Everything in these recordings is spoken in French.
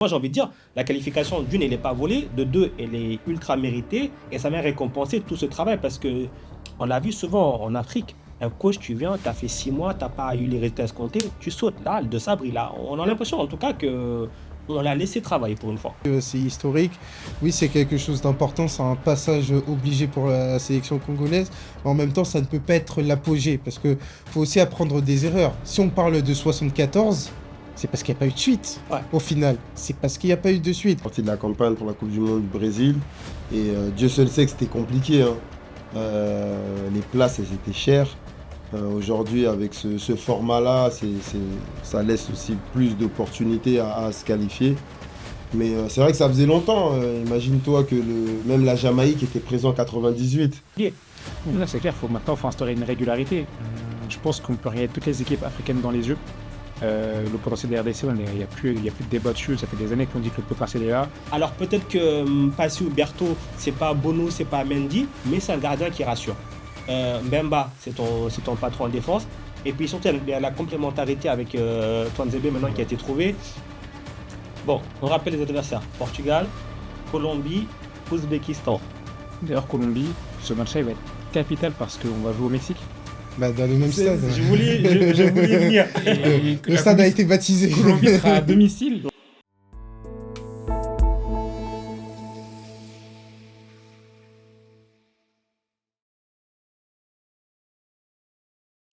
Moi, j'ai envie de dire, la qualification d'une, elle n'est pas volée, de deux, elle est ultra méritée et ça vient récompenser tout ce travail parce que on l'a vu souvent en Afrique. Un coach, tu viens, tu as fait 6 mois, tu n'as pas eu les résultats escomptés, tu sautes. Là, le de Sabre, on a l'impression en tout cas que on l'a laissé travailler pour une fois. C'est historique, oui c'est quelque chose d'important, c'est un passage obligé pour la sélection congolaise, mais en même temps ça ne peut pas être l'apogée, parce que faut aussi apprendre des erreurs. Si on parle de 74, c'est parce qu'il n'y a pas eu de suite, Ouais. au final, c'est parce qu'il n'y a pas eu de suite. Partie de la campagne pour la Coupe du Monde du Brésil, et Dieu seul sait que c'était compliqué, hein. Les places elles étaient chères. Aujourd'hui avec ce format-là, ça laisse aussi plus d'opportunités à se qualifier. Mais c'est vrai que ça faisait longtemps. Imagine-toi que même la Jamaïque était présente en 98. Là, c'est clair, maintenant, il faut instaurer une régularité. Je pense qu'on peut regarder toutes les équipes africaines dans les yeux. Le potentiel des RDC, il n'y a plus de débat dessus. Ça fait des années qu'on dit que le potentiel est là. Alors peut-être que Passy ou Berto, c'est pas Bono, c'est pas Mendy, mais c'est un gardien qui rassure. Mbemba, c'est ton patron en défense. Et puis surtout, il y a la complémentarité avec Twanzebe maintenant qui a été trouvé. Bon, on rappelle les adversaires. Portugal, Colombie, Ouzbékistan. D'ailleurs, Colombie, ce match-là, il va être capital parce qu'on va jouer au Mexique. Bah, dans le même stade. Je voulais venir. Le stade a été baptisé. Colombie sera à domicile.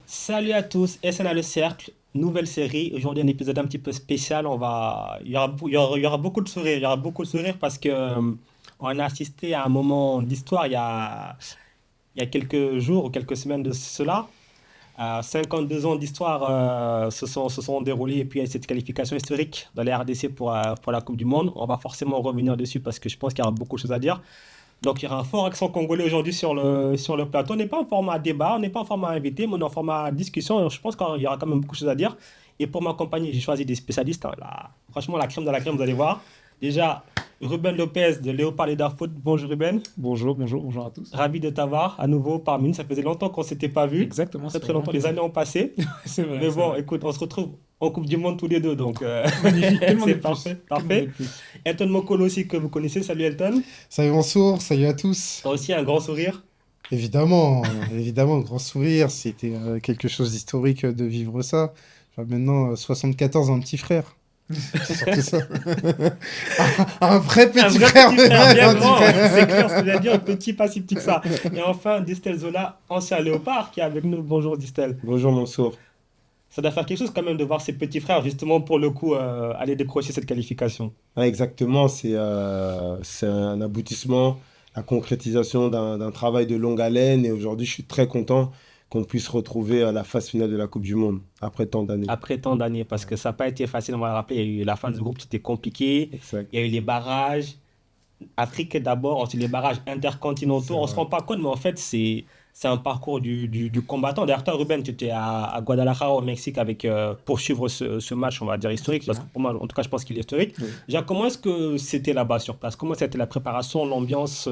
Salut à tous, SNA Le Cercle, nouvelle série. Aujourd'hui, un épisode un petit peu spécial. Il y aura beaucoup de sourires. Il y aura beaucoup de sourires parce que on a assisté à un moment d'histoire il y a quelques jours ou quelques semaines de cela. 52 ans d'histoire se sont déroulés et puis il y a cette qualification historique dans la RDC pour la Coupe du Monde. On va forcément revenir dessus parce que je pense qu'il y aura beaucoup de choses à dire. Donc il y aura un fort accent congolais aujourd'hui sur le plateau. On n'est pas en format débat, on n'est pas en format invité, mais on est en format discussion. Je pense qu'il y aura quand même beaucoup de choses à dire. Et pour m'accompagner, j'ai choisi des spécialistes, hein. Franchement, la crème de la crème, vous allez voir. Déjà, Ruben Lopez de Léopard Leader Foot. Bonjour Ruben. Bonjour à tous. Ravi de t'avoir à nouveau parmi nous. Ça faisait longtemps qu'on ne s'était pas vu. Exactement. Très longtemps, les années ont passé. C'est vrai. Mais bon, écoute, on se retrouve en Coupe du Monde tous les deux. Donc, Magnifique. c'est parfait. Elton Mokolo aussi, que vous connaissez. Salut Elton. Salut Mansour, salut à tous. T'as aussi un grand sourire. Évidemment, grand sourire, c'était quelque chose d'historique de vivre ça. Enfin, maintenant, 74, un petit frère. C'est surtout ça. Un vrai petit frère. Bien Un petit grand. frère. C'est clair ce que je veux dire, petit, pas si petit que ça. Et enfin, Distel Zola, ancien léopard, qui est avec nous. Bonjour Distel. Bonjour Mansour. Ça doit faire quelque chose quand même de voir ses petits frères, justement, pour le coup, aller décrocher cette qualification. Ouais, exactement, c'est un aboutissement, la concrétisation d'un travail de longue haleine. Et aujourd'hui, je suis très content qu'on puisse retrouver à la phase finale de la Coupe du Monde après tant d'années. Après tant d'années, parce que ça n'a pas été facile, on va le rappeler, il y a eu la phase de groupe qui était compliquée, Exact. il y a eu les barrages, Afrique d'abord, ensuite les barrages intercontinentaux, on ne se rend pas compte, mais en fait, c'est un parcours du combattant. D'ailleurs, toi, Ruben, tu étais à Guadalajara, au Mexique, pour suivre ce match, on va dire historique, parce que pour moi, en tout cas, je pense qu'il est historique. Oui. Déjà, comment est-ce que c'était là-bas sur place? Comment c'était la préparation, l'ambiance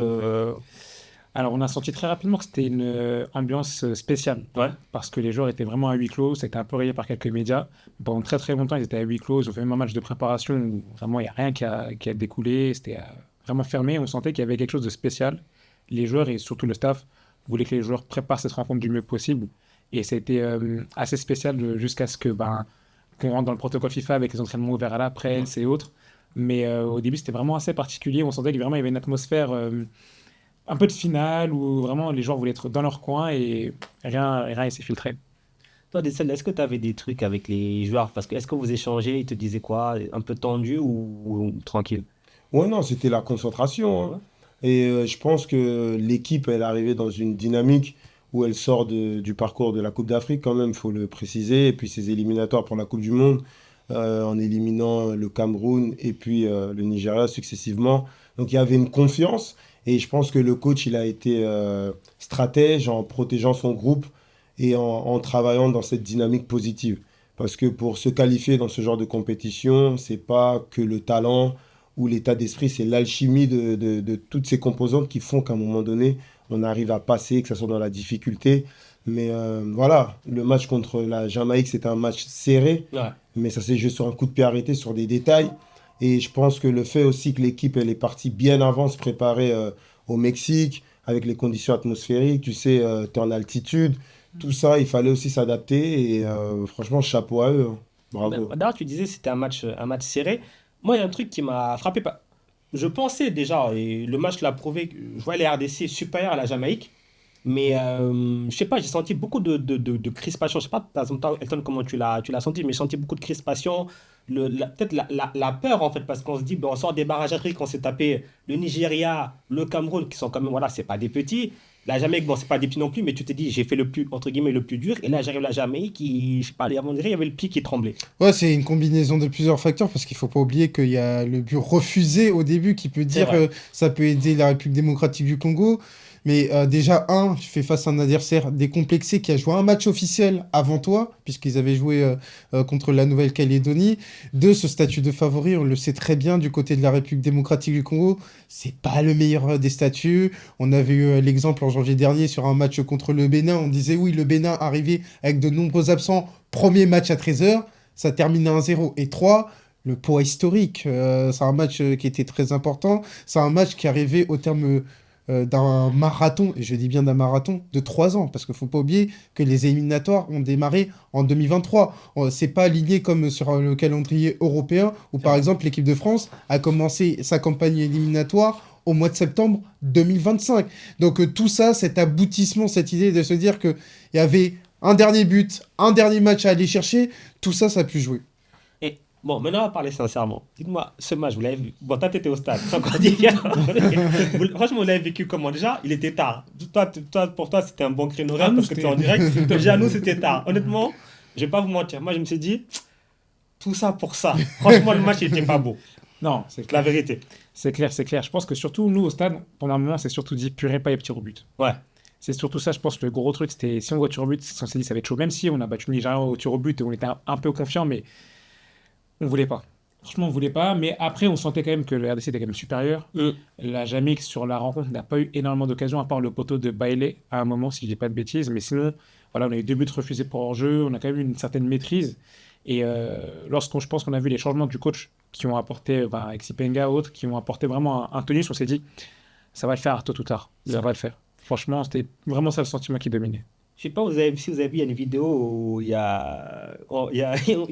Alors, on a senti très rapidement que c'était une ambiance spéciale. Ouais. Parce que les joueurs étaient vraiment à huis clos. Ça a été un peu relayé par quelques médias. Pendant très très longtemps, ils étaient à huis clos. Ils ont fait même un match de préparation où vraiment il n'y a rien qui a découlé. C'était vraiment fermé. On sentait qu'il y avait quelque chose de spécial. Les joueurs et surtout le staff voulaient que les joueurs préparent cette rencontre du mieux possible. Et ça a été assez spécial jusqu'à ce qu'on rentre dans le protocole FIFA avec les entraînements ouverts à la presse et autres. Mais au début, c'était vraiment assez particulier. On sentait qu'il vraiment, il y avait une atmosphère un peu de finale où vraiment les joueurs voulaient être dans leur coin et rien ne s'est filtré. Toi, Dessel, est-ce que tu avais des trucs avec les joueurs? Parce que est-ce que vous échangez, ils te disaient quoi? Un peu tendu ou tranquille? Ouais, non, c'était la concentration, hein. Et je pense que l'équipe, elle est arrivée dans une dynamique où elle sort du parcours de la Coupe d'Afrique, quand même, il faut le préciser. Et puis ses éliminatoires pour la Coupe du Monde, en éliminant le Cameroun et puis le Nigeria successivement. Donc il y avait une confiance. Et je pense que le coach, il a été stratège en protégeant son groupe et en travaillant dans cette dynamique positive. Parce que pour se qualifier dans ce genre de compétition, c'est pas que le talent ou l'état d'esprit, c'est l'alchimie de toutes ces composantes qui font qu'à un moment donné, on arrive à passer, que ce soit dans la difficulté. Mais voilà, le match contre la Jamaïque, c'était un match serré, Ouais. mais ça s'est joué sur un coup de pied arrêté, sur des détails. Et je pense que le fait aussi que l'équipe elle est partie bien avant se préparer au Mexique, avec les conditions atmosphériques, tu sais, tu es en altitude, tout ça, il fallait aussi s'adapter. Et franchement, chapeau à eux, hein. Bravo. D'ailleurs, tu disais que c'était un match serré. Moi, il y a un truc qui m'a frappé. Je pensais déjà, et le match l'a prouvé, que je voyais les RDC supérieurs à la Jamaïque. Mais je sais pas, j'ai senti beaucoup de crispation. Je sais pas, par exemple, toi, Elton, comment tu l'as senti, mais j'ai senti beaucoup de crispation. Peut-être la peur, en fait, parce qu'on se dit, ben, on sort des barrages d'Afrique, on s'est tapé le Nigeria, le Cameroun, qui sont quand même, voilà, c'est pas des petits. La Jamaïque, bon, c'est pas des petits non plus, mais tu te dis, j'ai fait le plus, entre guillemets, le plus dur. Et là, j'arrive à la Jamaïque, qui, je sais pas, avant de dire, il y avait le pied qui tremblait. Ouais, c'est une combinaison de plusieurs facteurs parce qu'il faut pas oublier qu'il y a le but refusé au début qui peut C'est dire vrai. ça peut aider la République démocratique du Congo. Mais déjà, tu fais face à un adversaire décomplexé qui a joué un match officiel avant toi, puisqu'ils avaient joué contre la Nouvelle-Calédonie. Deux, ce statut de favori, on le sait très bien du côté de la République démocratique du Congo, c'est pas le meilleur des statuts. On avait eu l'exemple en janvier dernier sur un match contre le Bénin. On disait oui, le Bénin arrivait avec de nombreux absents. Premier match à 13 h, ça termine à 1-0. Et 3, le poids historique. C'est un match qui était très important. C'est un match qui arrivait au terme d'un marathon, et je dis bien d'un marathon, de 3 ans. Parce qu'il ne faut pas oublier que les éliminatoires ont démarré en 2023. C'est pas aligné comme sur le calendrier européen, où C'est par vrai. exemple l'équipe de France a commencé sa campagne éliminatoire au mois de septembre 2025. Donc tout ça, cet aboutissement, cette idée de se dire qu'il y avait un dernier but, un dernier match à aller chercher, tout ça, ça a pu jouer. Et bon, maintenant, on va parler sincèrement. Dites-moi, ce match, vous l'avez vu. Bon, toi, tu étais au stade. C'est encore différent. Franchement, vous l'avez vécu comment déjà? Il était tard. Pour toi, c'était un bon créneau Ah, horaire nous, parce que tu es en c'était. direct. C'était top. Déjà, nous, c'était tard. Honnêtement, je vais pas vous mentir. Moi, je me suis dit, tout ça pour ça. Franchement, le match, il était pas beau. Non, c'est La clair. vérité. C'est clair, c'est clair. Je pense que surtout, nous, au stade, pendant un moment, c'est surtout dit purée, pas les petits au but. Ouais. C'est surtout ça, je pense que le gros truc, c'était si on voit tir au but, on s'est dit ça va être chaud. Même si on a battu le Nigeria au tir au but et on était un peu confiant, mais on voulait pas. Franchement, on voulait pas. Mais après, on sentait quand même que le RDC était quand même supérieur. Mm. La Jamaïque, sur la rencontre, n'a pas eu énormément d'occasions, à part le poteau de Bailey à un moment, si je dis pas de bêtises. Mais sinon, voilà, on a eu 2 buts refusés pour hors-jeu. On a quand même eu une certaine maîtrise. Et je pense qu'on a vu les changements du coach qui ont apporté, enfin, avec Sipenga, autres, qui ont apporté vraiment un tonus, on s'est dit, ça va le faire tôt ou tard. Ça va le faire. Franchement, c'était vraiment ça le sentiment qui dominait. Je sais pas si vous avez vu, il y a une vidéo où ils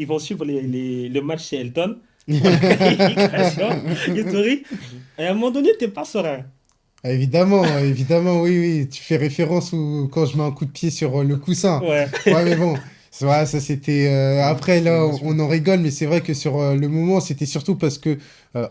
vont suivre le match chez Elton pour la qualification historique. Et à un moment donné, t'es pas serein. Évidemment, évidemment, oui, oui. Tu fais référence quand je mets un coup de pied sur le coussin. Ouais. Ouais, mais bon, ça c'était. Après, C'est là, l'émotion. on en rigole, mais c'est vrai que sur le moment, c'était surtout parce que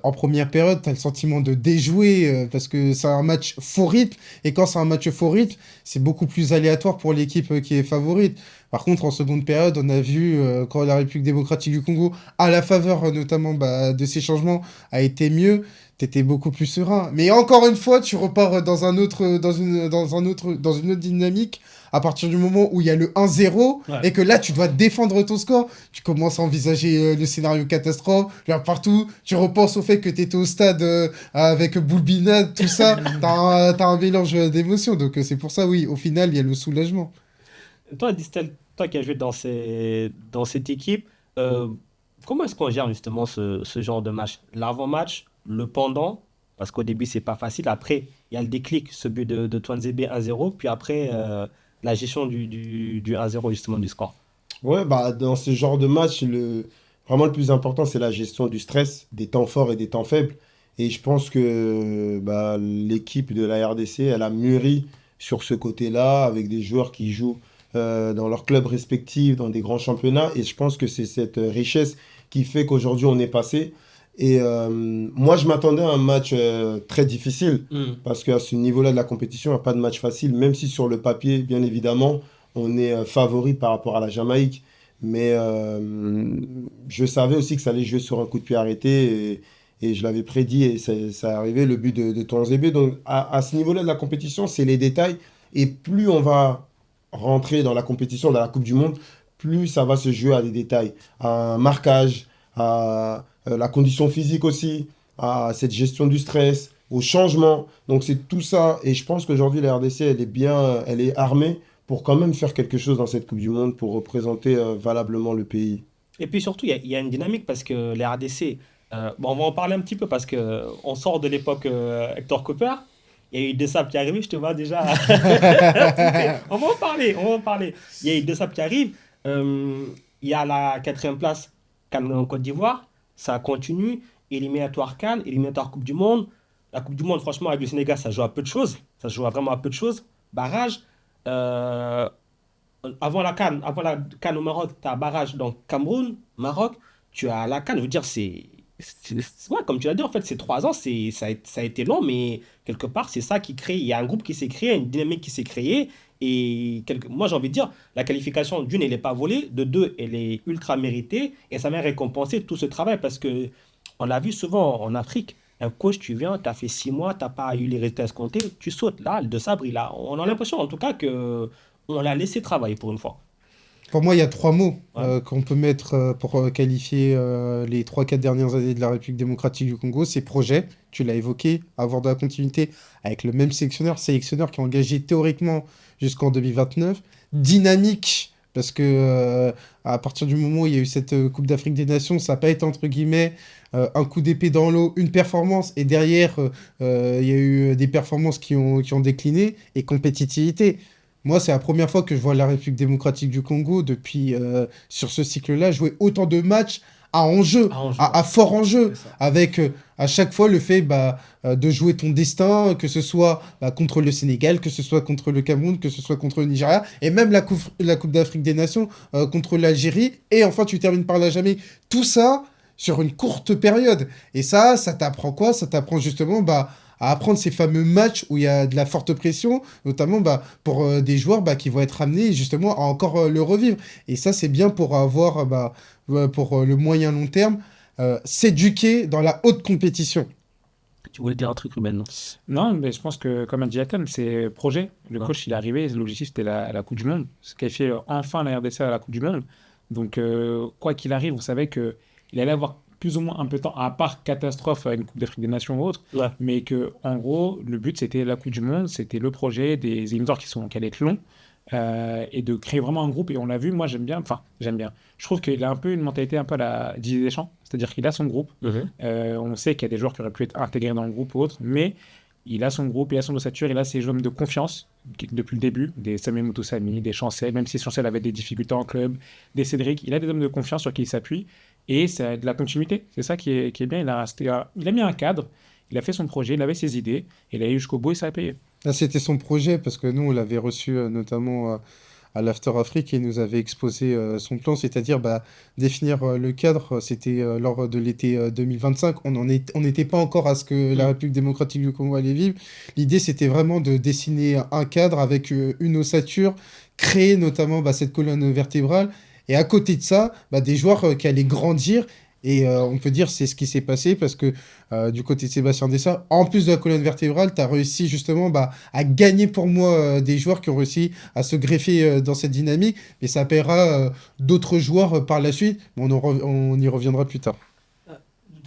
en première période, tu as le sentiment de déjouer, parce que c'est un match faux rythme. Et quand c'est un match faux rythme, c'est beaucoup plus aléatoire pour l'équipe qui est favorite. Par contre, en seconde période, on a vu quand la République démocratique du Congo, à la faveur notamment de ces changements, a été mieux. T'étais beaucoup plus serein. Mais encore une fois, tu repars dans une autre dynamique à partir du moment où il y a le 1-0 Ouais. et que là, tu dois défendre ton score. Tu commences à envisager le scénario catastrophe, là, partout. Tu repenses au fait que tu étais au stade avec Boulbina, tout ça. T'as un mélange d'émotions. Donc, c'est pour ça, oui, au final, il y a le soulagement. Toi, Distel, toi qui as joué dans cette équipe, comment est-ce qu'on gère justement ce genre de match? L'avant-match, le pendant, parce qu'au début, c'est pas facile. Après, il y a le déclic, ce but de Twanzebe 1-0. Puis après, la gestion du 1-0, justement, du score. Ouais, bah, dans ce genre de match, vraiment le plus important, c'est la gestion du stress, des temps forts et des temps faibles. Et je pense que bah, l'équipe de la RDC, elle a mûri sur ce côté-là, avec des joueurs qui jouent dans leurs clubs respectifs, dans des grands championnats. Et je pense que c'est cette richesse qui fait qu'aujourd'hui, on est passé. Et moi, je m'attendais à un match très difficile, Mm. parce qu'à ce niveau-là de la compétition, il n'y a pas de match facile, même si sur le papier, bien évidemment, on est favori par rapport à la Jamaïque. Mais je savais aussi que ça allait jouer sur un coup de pied arrêté, et je l'avais prédit, et ça est arrivé, le but de Touanzebe. Donc à ce niveau-là de la compétition, c'est les détails. Et plus on va rentrer dans la compétition, dans la Coupe du Monde, plus ça va se jouer à des détails, à un marquage, à la condition physique aussi, à cette gestion du stress, au changement. Donc c'est tout ça. Et je pense qu'aujourd'hui, la RDC, elle est armée pour quand même faire quelque chose dans cette Coupe du Monde, pour représenter valablement le pays. Et puis surtout, il y a une dynamique parce que les RDC, Bon, on va en parler un petit peu parce que on sort de l'époque Hector Cooper. Il y a eu deux sables qui arrivent, je te vois déjà. On va en parler, on va en parler. Il y a eu deux sables qui arrivent. Euh, il y a la quatrième place, CAN en Côte d'Ivoire. Ça continue. Éliminatoire CAN, éliminatoire Coupe du Monde. La Coupe du Monde, franchement, avec le Sénégal, ça joue à peu de choses. Ça se joue vraiment à peu de choses. Barrage. Euh, avant la CAN au Maroc, tu as barrage donc Cameroun, Maroc. Tu as la CAN, je veux dire, ouais, comme tu l'as dit, en fait, ces 3 ans, ça a été long, mais quelque part, c'est ça qui crée. Il y a un groupe qui s'est créé, une dynamique qui s'est créée. Et moi, j'ai envie de dire, la qualification, d'une, elle n'est pas volée. De deux, elle est ultra méritée. Et ça m'a récompensé tout ce travail parce que on l'a vu souvent en Afrique. Un coach, tu viens, tu as fait 6 mois, tu n'as pas eu les résultats escomptés, tu sautes. Là, le De Sabre, on a l'impression en tout cas que on l'a laissé travailler pour une fois. Pour moi, il y a trois mots Ouais. qu'on peut mettre pour qualifier les 3, 4 dernières années de la République démocratique du Congo. C'est projet, tu l'as évoqué, avoir de la continuité avec le même sélectionneur qui est engagé théoriquement jusqu'en 2029. Dynamique, parce que à partir du moment où il y a eu cette Coupe d'Afrique des Nations, ça n'a pas été entre guillemets un coup d'épée dans l'eau, une performance, et derrière, il y a eu des performances qui ont décliné, et compétitivité. Moi, c'est la première fois que je vois la République démocratique du Congo depuis, sur ce cycle-là, jouer autant de matchs à enjeu, Ah, on joue, à fort enjeu, c'est ça. avec à chaque fois le fait de jouer ton destin, que ce soit contre le Sénégal, que ce soit contre le Cameroun, que ce soit contre le Nigeria, et même la coupe d'Afrique des Nations contre l'Algérie, et enfin tu termines par la Jamaïque. Tout ça sur une courte période. Et ça t'apprend quoi? Ça t'apprend justement à apprendre ces fameux matchs où il y a de la forte pression, notamment pour des joueurs qui vont être amenés justement à encore le revivre. Et ça, c'est bien pour avoir, pour le moyen long terme, s'éduquer dans la haute compétition. Tu voulais dire un truc, Ruben, non? Non, mais je pense que, comme a dit Atem, c'est projet. Le Ouais. coach, il est arrivé, l'objectif, c'était la Coupe du Monde. Se qualifier enfin la RDC à la Coupe du Monde. Donc, quoi qu'il arrive, on savait qu'il allait avoir plus ou moins un peu de temps, à part catastrophe à une Coupe d'Afrique des Nations ou autre, Ouais. mais que, en gros, le but, c'était la Coupe du Monde, c'était le projet, des éliminatoires qui allaient être longs, et de créer vraiment un groupe. Et on l'a vu, moi, j'aime bien, enfin, j'aime bien. Je trouve qu'il a un peu une mentalité un peu à la Didier Deschamps, c'est-à-dire qu'il a son groupe. Mhm. On sait qu'il y a des joueurs qui auraient pu être intégrés dans le groupe ou autre, mais il a son groupe, il a son ossature, il a ses hommes de confiance depuis le début, des Samuel Moutoussamy, des Chancel, même si Chancel avait des difficultés en club, des Cédric, il a des hommes de confiance sur qui il s'appuie, et c'est de la continuité. C'est ça qui est bien, il a mis un cadre, il a fait son projet, il avait ses idées, il a eu jusqu'au bout et ça a payé. Là, c'était son projet parce que nous, on l'avait reçu notamment à l'After Afrique et il nous avait exposé son plan, c'est-à-dire définir le cadre. C'était lors de l'été 2025. On n'était pas encore à ce que la République démocratique du Congo allait vivre. L'idée, c'était vraiment de dessiner un cadre avec une ossature, créer notamment cette colonne vertébrale. Et à côté de ça, des joueurs qui allaient grandir. Et on peut dire c'est ce qui s'est passé parce que du côté de Sébastien Dessart, en plus de la colonne vertébrale, tu as réussi justement à gagner pour moi des joueurs qui ont réussi à se greffer dans cette dynamique. Mais ça paiera d'autres joueurs par la suite. Mais on y reviendra plus tard. Euh,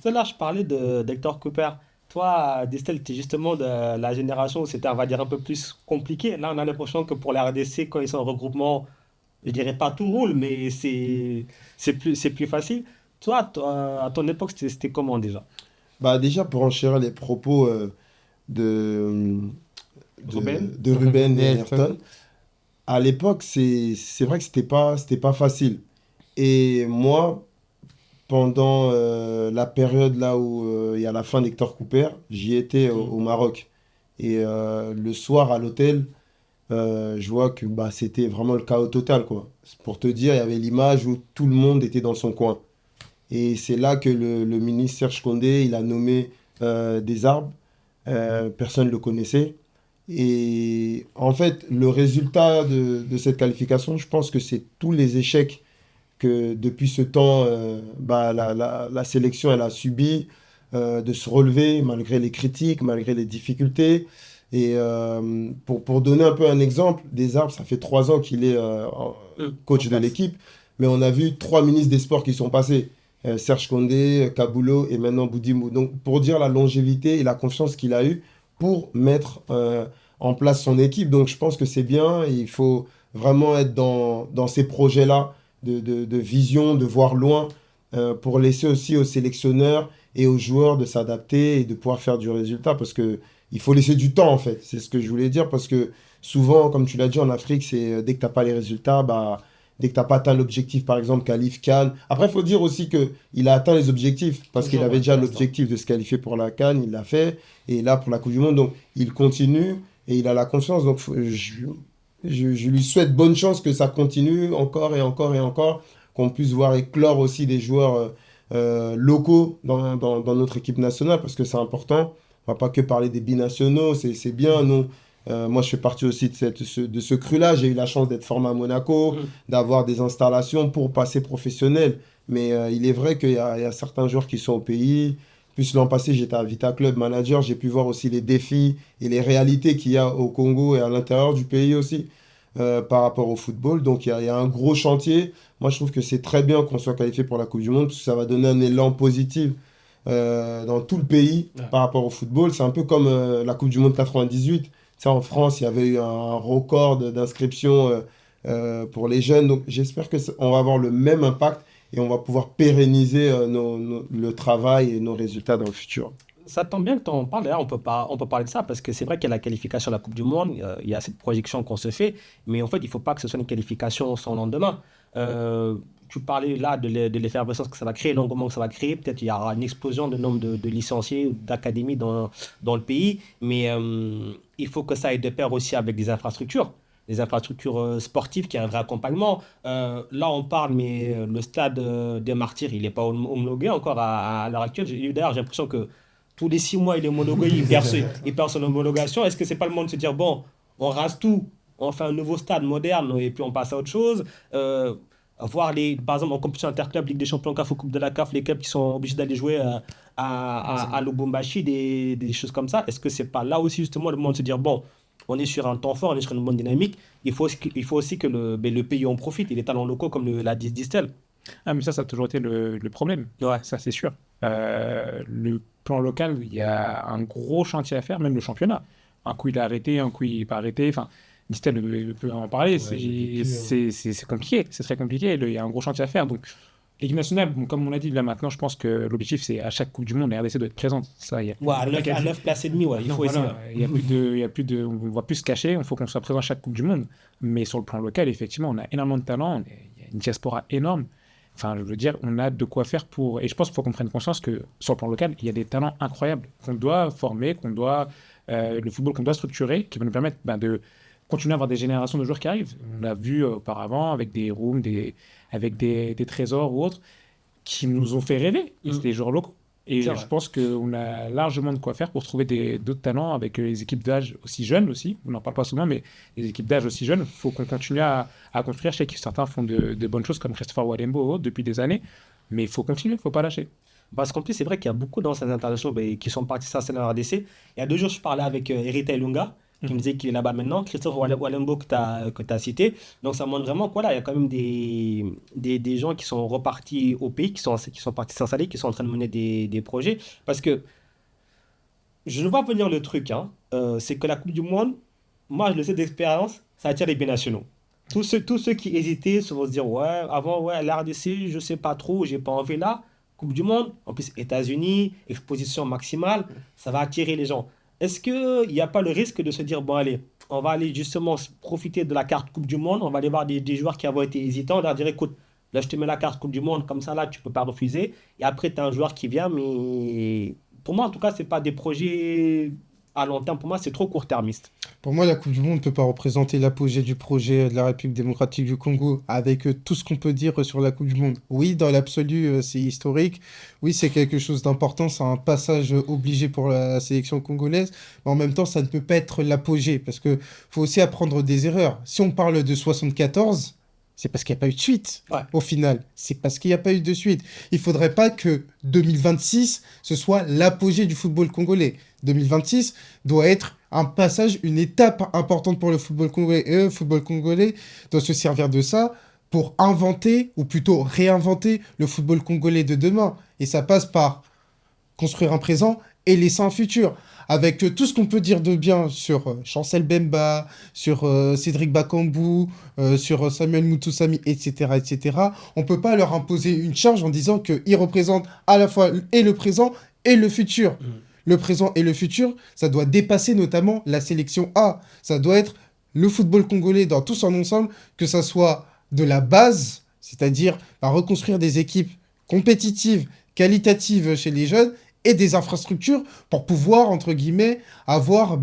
Tout à l'heure, je parlais d'Hector Cooper. Toi, Distel, tu es justement de la génération où c'était, on va dire, un peu plus compliqué. Là, on a l'impression que pour la RDC, quand ils sont en regroupement, je dirais pas tout roule, mais c'est plus facile. Toi, à ton époque, c'était comment déjà? Bah déjà, pour enchérir les propos de, Ruben? de Ruben et Ayrton. Ayrton, à l'époque, c'est vrai que c'était pas facile. Et moi, pendant la période là où il y a la fin d'Hector Cooper, j'y étais au Maroc. Et le soir à l'hôtel, je vois que c'était vraiment le chaos total, quoi. Pour te dire, il y avait l'image où tout le monde était dans son coin. Et c'est là que le ministre Serge Condé, il a nommé des arbres. Personne ne le connaissait. Et en fait, le résultat de cette qualification, je pense que c'est tous les échecs que depuis ce temps, la sélection elle a subi, de se relever malgré les critiques, malgré les difficultés. Et pour donner un peu un exemple, des arbres, ça fait 3 ans qu'il est coach En de place. l'équipe, mais on a vu 3 ministres des Sports qui sont passés. Serge Condé, Kaboulot et maintenant Boudimou. Donc pour dire la longévité et la confiance qu'il a eue pour mettre en place son équipe. Donc je pense que c'est bien, et il faut vraiment être dans ces projets-là de vision, de voir loin, pour laisser aussi aux sélectionneurs et aux joueurs de s'adapter et de pouvoir faire du résultat parce que il faut laisser du temps en fait. C'est ce que je voulais dire parce que souvent, comme tu l'as dit en Afrique, c'est dès que tu n'as pas les résultats, bah, dès que tu n'as pas atteint l'objectif, par exemple, qualif CAN. Après, il faut dire aussi qu'il a atteint les objectifs parce qu'il Toujours, avait ouais, déjà pour l'instant. l'objectif de se qualifier pour la CAN, il l'a fait. Et là, pour la Coupe du Monde, donc il continue et il a la confiance. Donc, je lui souhaite bonne chance que ça continue encore et encore et encore, qu'on puisse voir éclore aussi des joueurs locaux dans notre équipe nationale parce que c'est important. On va pas que parler des binationaux, c'est bien, nous. Moi, je fais partie aussi de ce cru-là. J'ai eu la chance d'être formé à Monaco, Mm. d'avoir des installations pour passer professionnel. Mais il est vrai qu'il y a certains joueurs qui sont au pays. Plus l'an passé, j'étais à Vita Club Manager. J'ai pu voir aussi les défis et les réalités qu'il y a au Congo et à l'intérieur du pays aussi par rapport au football. Donc, il y a un gros chantier. Moi, je trouve que c'est très bien qu'on soit qualifié pour la Coupe du Monde parce que ça va donner un élan positif dans tout le pays Ouais. par rapport au football. C'est un peu comme la Coupe du Monde 98. Tu sais, en France, il y avait eu un record d'inscription pour les jeunes. Donc, j'espère on va avoir le même impact et on va pouvoir pérenniser le travail et nos résultats dans le futur. Ça tombe bien que tu en parles. D'ailleurs, on peut parler de ça parce que c'est vrai qu'il y a la qualification à la Coupe du Monde. Il y a cette projection qu'on se fait. Mais en fait, il ne faut pas que ce soit une qualification sans lendemain. Euh, Tu parlais là de l'effervescence que ça va créer, l'engouement que ça va créer. Peut-être il y aura une explosion de nombre de licenciés ou d'académies dans le pays. Mais il faut que ça aille de pair aussi avec des infrastructures. Des infrastructures sportives qui a un vrai accompagnement. Là, on parle, mais le stade des Martyrs, il n'est pas homologué encore à l'heure actuelle. D'ailleurs, j'ai l'impression que tous les 6 mois, il est homologué, il perd son homologation. Est-ce que c'est pas le moment de se dire, bon, on rase tout, on fait un nouveau stade moderne et puis on passe à autre chose voir par exemple, en compétition interclub, Ligue des Champions, CAF ou Coupe de la CAF, les clubs qui sont obligés d'aller jouer à Lubumbashi, des choses comme ça. Est-ce que c'est pas là aussi justement le moment de se dire, bon, on est sur un temps fort, on est sur une bonne dynamique, il faut aussi que le pays en profite et les talents locaux comme l'a dit Distel. Ah, mais ça a toujours été le problème. Ouais. Ça, c'est sûr. Le plan local, il y a un gros chantier à faire, même le championnat. Un coup, il est arrêté, un coup, il n'est pas arrêté. Enfin, Distel peut en parler. C'est compliqué. C'est très compliqué. Il y a un gros chantier à faire. Donc, l'équipe nationale, bon, comme on l'a dit là maintenant, je pense que l'objectif, c'est à chaque Coupe du Monde, la RDC doit être présente. Ça, il y a Ouais, à pas 9, qu'à à dire. 9 places et demie, ouais, il Non, faut essayer. voilà, on ne va plus se cacher, il faut qu'on soit présent à chaque Coupe du Monde. Mais sur le plan local, effectivement, on a énormément de talent, il y a une diaspora énorme. Enfin, je veux dire, on a de quoi faire pour... Et je pense qu'il faut qu'on prenne conscience que sur le plan local, il y a des talents incroyables qu'on doit former, le football qu'on doit structurer, qui va nous permettre de continuer à avoir des générations de joueurs qui arrivent. On l'a vu auparavant avec des rooms, avec des trésors ou autres, qui nous ont fait rêver. Et c'était des joueurs locaux. Et C'est je vrai. pense qu'on a largement de quoi faire pour trouver d'autres talents avec les équipes d'âge aussi jeunes aussi. On n'en parle pas souvent, mais les équipes d'âge aussi jeunes, il faut qu'on continue à construire. Je sais que certains font de bonnes choses comme Christopher Walembo ou autres depuis des années, mais il faut continuer, il ne faut pas lâcher. Parce qu'en plus, c'est vrai qu'il y a beaucoup d'anciens internationaux qui sont partis s'installer en RDC. Il y a 2 jours, je parlais avec Erita Ilunga, qui me disait qu'il est là-bas maintenant. Christophe Walembo que tu as cité. Donc, ça montre vraiment qu'il y a quand même des gens qui sont repartis au pays, qui sont partis s'installer, qui sont en train de mener des projets. Parce que je le vois venir le truc, hein, c'est que la Coupe du Monde, moi, je le sais d'expérience, ça attire les binationaux. Tous ceux qui hésitaient se vont se dire, ouais, avant, ouais, l'RDC, je sais pas trop, j'ai pas envie là. Coupe du Monde, en plus États-Unis, exposition maximale, ça va attirer les gens. Est-ce qu'il n'y a pas le risque de se dire, bon, allez, on va aller justement profiter de la carte Coupe du Monde, on va aller voir des joueurs qui avaient été hésitants, on leur dire, écoute, là, je te mets la carte Coupe du Monde, comme ça, là, tu peux pas refuser. Et après, tu as un joueur qui vient, mais pour moi, en tout cas, c'est pas des projets à long terme. Pour moi, c'est trop court-termiste. Pour moi, la Coupe du Monde ne peut pas représenter l'apogée du projet de la République démocratique du Congo avec tout ce qu'on peut dire sur la Coupe du Monde. Oui, dans l'absolu, c'est historique. Oui, c'est quelque chose d'important. C'est un passage obligé pour la sélection congolaise. Mais en même temps, ça ne peut pas être l'apogée parce qu'il faut aussi apprendre des erreurs. Si on parle de 74, c'est parce qu'il n'y a pas eu de suite. Ouais. Au final, c'est parce qu'il n'y a pas eu de suite. Il ne faudrait pas que 2026, ce soit l'apogée du football congolais. 2026 doit être un passage, une étape importante pour le football congolais. Et le football congolais doit se servir de ça pour inventer, ou plutôt réinventer, le football congolais de demain. Et ça passe par construire un présent et laisser un futur. Avec tout ce qu'on peut dire de bien sur Chancel Bemba, sur Cédric Bakambu, sur Samuel Mutusami, etc., etc., on ne peut pas leur imposer une charge en disant qu'ils représentent à la fois et le présent et le futur. Le présent et le futur, ça doit dépasser notamment la sélection A. Ça doit être le football congolais dans tout son ensemble, que ça soit de la base, c'est-à-dire reconstruire des équipes compétitives, qualitatives chez les jeunes, et des infrastructures pour pouvoir, entre guillemets, avoir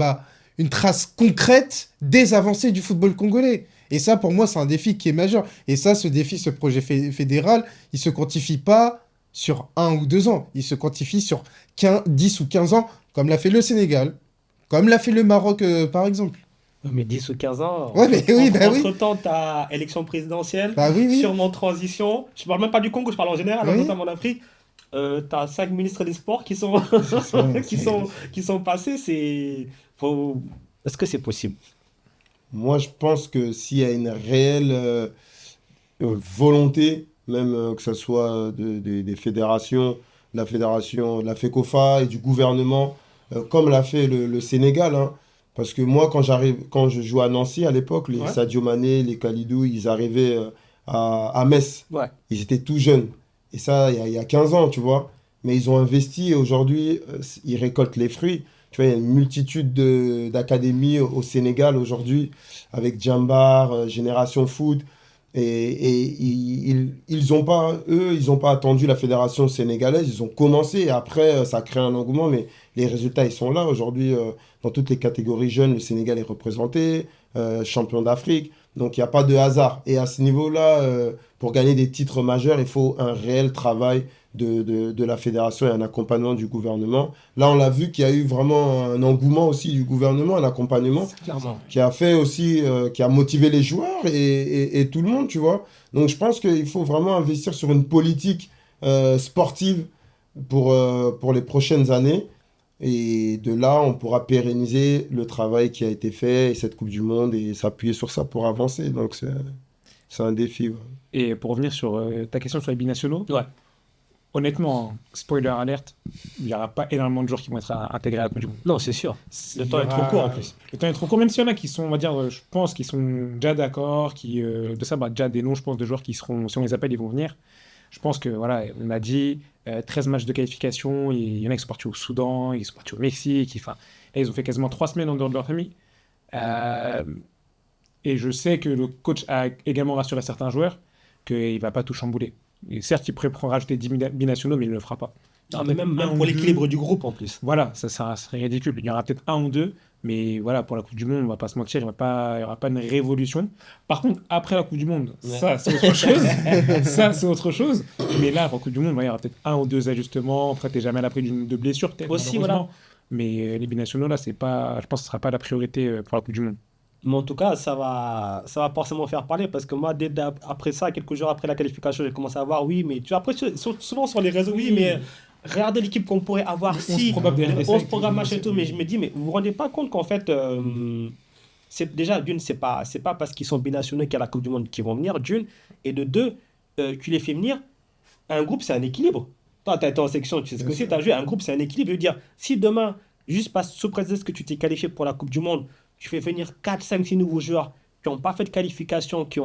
une trace concrète des avancées du football congolais. Et ça, pour moi, c'est un défi qui est majeur. Et ça, ce défi, ce projet fédéral, il ne se quantifie pas sur 1 ou 2 ans. Il se quantifie sur 10 ou 15 ans, comme l'a fait le Sénégal, comme l'a fait le Maroc, par exemple. Mais 10 ou 15 ans, Ouais, mais oui, oui. Entre-temps, tu as élection présidentielle, Oui. sûrement transition. Je ne parle même pas du Congo, je parle en général, Oui. notamment en Afrique. Tu as 5 ministres des Sports qui sont, qui sont passés. Est-ce que c'est possible? Moi, je pense que s'il y a une réelle volonté, même que ce soit des fédérations, la fédération, la FECOFA et du gouvernement, comme l'a fait le Sénégal, hein. Parce que moi, quand je jouais à Nancy à l'époque, les Sadio Mané, les Kalidou, ils arrivaient à Metz. Ouais. Ils étaient tout jeunes. Et ça, il y a 15 ans, tu vois. Mais ils ont investi et aujourd'hui, ils récoltent les fruits. Tu vois, il y a une multitude d'académies au Sénégal aujourd'hui, avec Djambar, Génération Foot. Et ils ont pas, eux, ils n'ont pas attendu la fédération sénégalaise. Ils ont commencé et après, ça a créé un engouement. Mais les résultats, ils sont là. Aujourd'hui, dans toutes les catégories jeunes, le Sénégal est représenté, champion d'Afrique. Donc, il n'y a pas de hasard. Et à ce niveau-là, pour gagner des titres majeurs, il faut un réel travail de la fédération et un accompagnement du gouvernement. Là, on l'a vu qu'il y a eu vraiment un engouement aussi du gouvernement, un accompagnement qui a fait aussi, qui a motivé les joueurs et tout le monde, tu vois. Donc, je pense qu'il faut vraiment investir sur une politique sportive pour les prochaines années. Et de là, on pourra pérenniser le travail qui a été fait et cette Coupe du Monde et s'appuyer sur ça pour avancer. Donc, c'est un défi. Ouais. Et pour revenir sur ta question sur les binationaux, Ouais. honnêtement, spoiler alerte, il n'y aura pas énormément de joueurs qui vont être intégrés à la Coupe du Monde. Non, c'est sûr. Le temps est trop court en plus. Le temps est trop court, même s'il y en a qui sont, on va dire, je pense, qui sont déjà d'accord, de ça, déjà des noms, je pense, de joueurs qui seront, si on les appelle, ils vont venir. Je pense que, voilà, on a dit 13 matchs de qualification, il y en a qui sont partis au Soudan, ils sont partis au Mexique, là, ils ont fait quasiment 3 semaines en dehors de leur famille. Et je sais que le coach a également rassuré certains joueurs qu'il ne va pas tout chambouler. Et certes, il pourrait rajouter 10 binationaux, mais il ne le fera pas. Non, mais même pour l'équilibre du groupe en plus. Voilà, ça serait ridicule. Il y aura peut-être 1 ou 2, mais voilà, pour la Coupe du Monde, on ne va pas se mentir, il n'y aura pas une révolution. Par contre, après la Coupe du Monde, ça, c'est autre chose. Ça, c'est autre chose. Mais là, pour la Coupe du Monde, il y aura peut-être 1 ou 2 ajustements. Après, tu n'es jamais à l'abri de blessures, peut-être. Aussi, voilà. Mais les binationaux, là, je pense que ce ne sera pas la priorité pour la Coupe du Monde. Mais en tout cas, ça va forcément faire parler parce que moi, après ça, quelques jours après la qualification, j'ai commencé à voir, oui, mais tu vois, après, souvent sur les réseaux, oui, mais regardez l'équipe qu'on pourrait avoir si on se programme machin et tout. Mais je me dis, mais vous vous rendez pas compte qu'en fait, c'est déjà d'une, c'est pas parce qu'ils sont binationaux qu'il y a la Coupe du Monde qui vont venir, d'une, et de deux, tu les fais venir, un groupe, c'est un équilibre. Toi, tu as été en section, tu sais ce que c'est, tu as joué, un groupe, c'est un équilibre. Je veux dire, si demain, juste sous prétexte que tu t'es qualifié pour la Coupe du Monde, tu fais venir 4, 5, 6 nouveaux joueurs qui n'ont pas fait de qualification, qui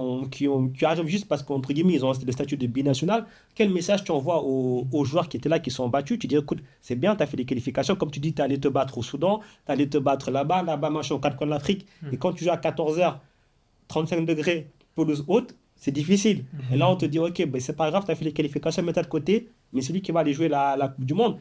arrivent juste parce qu'entre guillemets, ils ont le statut de binational. Quel message tu envoies aux joueurs qui étaient là, qui sont battus? Tu dis, écoute, c'est bien, tu as fait des qualifications. Comme tu dis, tu es allé te battre au Soudan, tu es allé te battre là-bas, machin, aux 4 coins de l'Afrique. Et quand tu joues à 14h, 35 degrés, pelouse haute, c'est difficile. Et là, on te dit, ok, ben, c'est pas grave, tu as fait les qualifications, mets-toi de côté, mais celui qui va aller jouer la Coupe du Monde,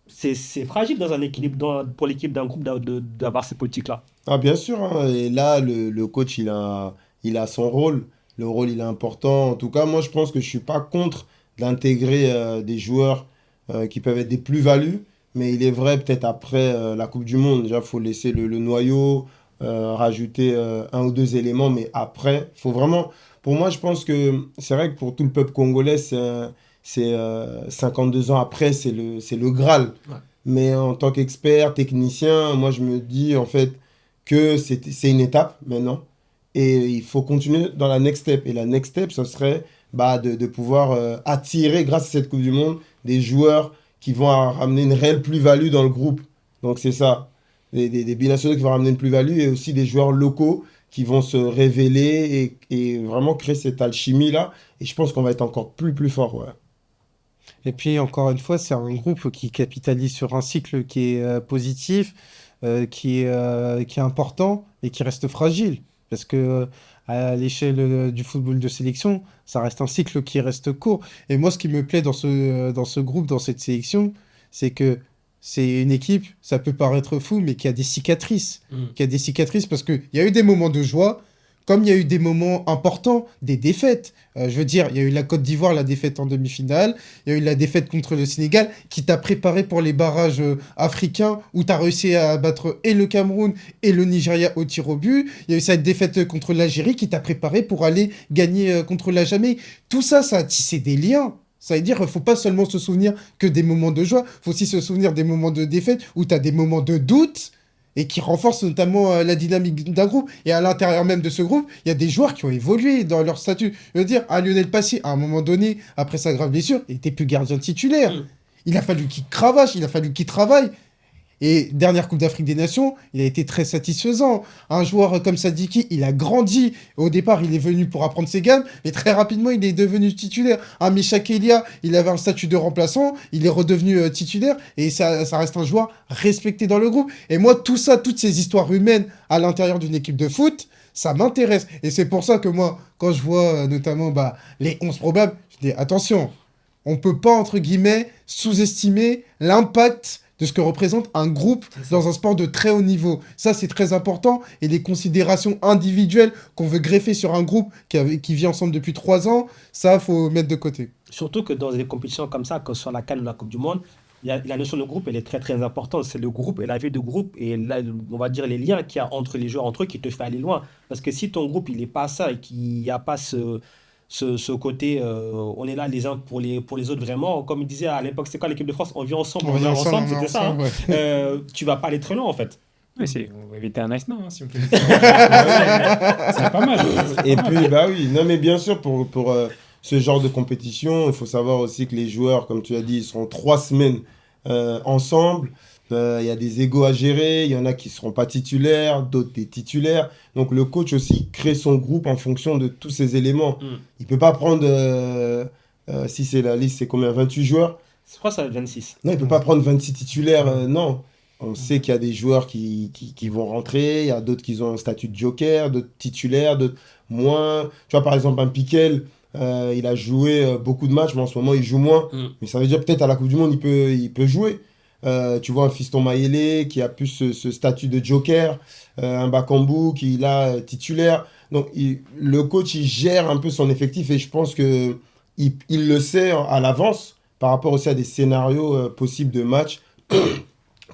c'est fragile dans un équilibre, pour l'équipe d'un groupe d'avoir ces politiques-là. Ah, bien sûr, hein. Et là, le coach, il a son rôle. Le rôle, il est important. En tout cas, moi, je pense que je ne suis pas contre d'intégrer des joueurs qui peuvent être des plus-values. Mais il est vrai, peut-être après la Coupe du Monde, déjà, il faut laisser le noyau, rajouter 1 ou 2 éléments. Mais après, il faut vraiment... Pour moi, je pense que c'est vrai que pour tout le peuple congolais, c'est 52 ans après, c'est le Graal. Ouais. Mais en tant qu'expert, technicien, moi, je me dis, en fait, que c'est une étape maintenant et il faut continuer dans la next step. Et la next step, ce serait de pouvoir attirer, grâce à cette Coupe du Monde, des joueurs qui vont ramener une réelle plus-value dans le groupe. Donc c'est ça. Des binationaux qui vont ramener une plus-value et aussi des joueurs locaux qui vont se révéler et vraiment créer cette alchimie-là. Et je pense qu'on va être encore plus fort. Ouais. Et puis, encore une fois, c'est un groupe qui capitalise sur un cycle qui est positif, qui est important et qui reste fragile. Parce que à l'échelle du football de sélection, ça reste un cycle qui reste court. Et moi, ce qui me plaît dans ce groupe, dans cette sélection, c'est que c'est une équipe, ça peut paraître fou, mais qui a des cicatrices. Qui a des cicatrices parce qu'il y a eu des moments de joie, comme il y a eu des moments importants, des défaites. Je veux dire, il y a eu la Côte d'Ivoire, la défaite en demi-finale. Il y a eu la défaite contre le Sénégal, qui t'a préparé pour les barrages africains, où tu as réussi à battre et le Cameroun et le Nigeria au tir au but. Il y a eu cette défaite contre l'Algérie, qui t'a préparé pour aller gagner contre la Jamaïque. Tout ça, ça a tissé des liens. Ça veut dire qu'il ne faut pas seulement se souvenir que des moments de joie, il faut aussi se souvenir des moments de défaite, où tu as des moments de doute, et qui renforcent notamment la dynamique d'un groupe. Et à l'intérieur même de ce groupe, il y a des joueurs qui ont évolué dans leur statut. Je veux dire, Lionel Passy, à un moment donné, après sa grave blessure, il n'était plus gardien titulaire. Il a fallu qu'il cravache, il a fallu qu'il travaille. Et dernière Coupe d'Afrique des Nations, il a été très satisfaisant. Un joueur comme Sadiki, il a grandi. Au départ, il est venu pour apprendre ses gammes, mais très rapidement, il est devenu titulaire. Un Meshak Elia, il avait un statut de remplaçant, il est redevenu titulaire, et ça reste un joueur respecté dans le groupe. Et moi, tout ça, toutes ces histoires humaines à l'intérieur d'une équipe de foot, ça m'intéresse. Et c'est pour ça que moi, quand je vois notamment les 11 probables, je dis attention, on ne peut pas, entre guillemets, sous-estimer l'impact de ce que représente un groupe dans un sport de très haut niveau. Ça, c'est très important. Et les considérations individuelles qu'on veut greffer sur un groupe qui vit ensemble depuis 3 ans, ça, il faut mettre de côté. Surtout que dans des compétitions comme ça, que ce soit la CAN ou la Coupe du Monde, la notion de groupe, elle est très très importante. C'est le groupe et la vie de groupe et là, on va dire les liens qu'il y a entre les joueurs, entre eux, qui te fait aller loin. Parce que si ton groupe, il n'est pas ça et qu'il n'y a pas ce côté, on est là les uns pour les autres vraiment. Comme il disait à l'époque, c'est quoi l'équipe de France? On vit ensemble, on meurt ensemble, c'était ça. Hein. Ouais. Tu vas pas aller très loin en fait. Oui, on va éviter un nice no, hein, si on peut. C'est pas mal. Et puis, oui, non, mais bien sûr, pour ce genre de compétition, il faut savoir aussi que les joueurs, comme tu as dit, ils seront 3 semaines ensemble. Il y a des égos à gérer, il y en a qui ne seront pas titulaires, d'autres des titulaires. Donc le coach aussi crée son groupe en fonction de tous ces éléments. Il ne peut pas prendre, si c'est la liste, c'est combien? 28 joueurs? Je crois que ça va être 26. Non, il ne peut pas prendre 26 titulaires, non. On sait qu'il y a des joueurs qui vont rentrer, il y a d'autres qui ont un statut de joker, d'autres titulaires, d'autres moins. Tu vois, par exemple, un Piquel, il a joué beaucoup de matchs, mais en ce moment, il joue moins. Mais ça veut dire peut-être à la Coupe du Monde, il peut jouer. Tu vois un Fiston Mayele qui a plus ce statut de joker, un Bakambu qui est là titulaire. Donc le coach il gère un peu son effectif et je pense que il le sait à l'avance par rapport aussi à des scénarios possibles de match,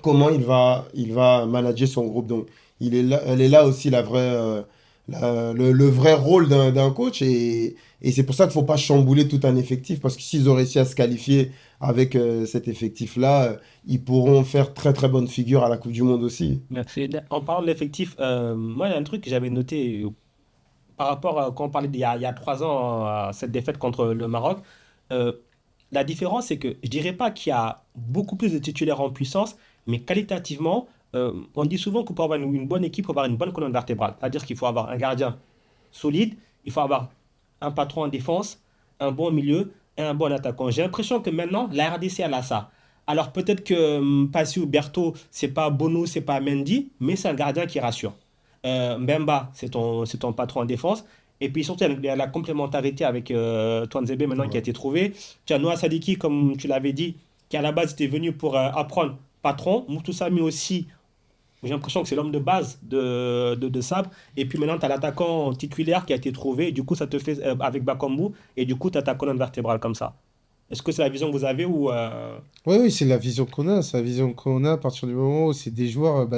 comment il va manager son groupe. Donc elle est là aussi la vraie, le vrai rôle d'un coach et c'est pour ça qu'il ne faut pas chambouler tout un effectif parce que s'ils ont réussi à se qualifier avec cet effectif-là, ils pourront faire très très bonne figure à la Coupe du Monde aussi. Merci. En parlant de l'effectif, moi il y a un truc que j'avais noté par rapport à quand on parlait d'il y a 3 ans, cette défaite contre le Maroc. La différence, c'est que je dirais pas qu'il y a beaucoup plus de titulaires en puissance, mais qualitativement, on dit souvent que pour avoir une bonne équipe, il faut avoir une bonne colonne vertébrale. C'est-à-dire qu'il faut avoir un gardien solide, il faut avoir un patron en défense, un bon milieu et un bon attaquant. J'ai l'impression que maintenant, la RDC, elle a ça. Alors peut-être que Passy ou Berthaud, c'est pas Bono, c'est pas Mendy, mais c'est un gardien qui rassure. Mbemba, c'est ton patron en défense. Et puis surtout, il y a la complémentarité avec Touanzebe maintenant qui a été trouvé. Tu as Noah Sadiki, comme tu l'avais dit, qui à la base était venu pour apprendre patron. Moutou Sami aussi, j'ai l'impression que c'est l'homme de base de Sabre. Et puis maintenant, tu as l'attaquant titulaire qui a été trouvé. Et du coup, ça te fait avec Bakambu. Et du coup, tu as ta colonne vertébrale comme ça. Est-ce que c'est la vision que vous avez ou Oui, c'est la vision qu'on a. C'est la vision qu'on a à partir du moment où c'est des joueurs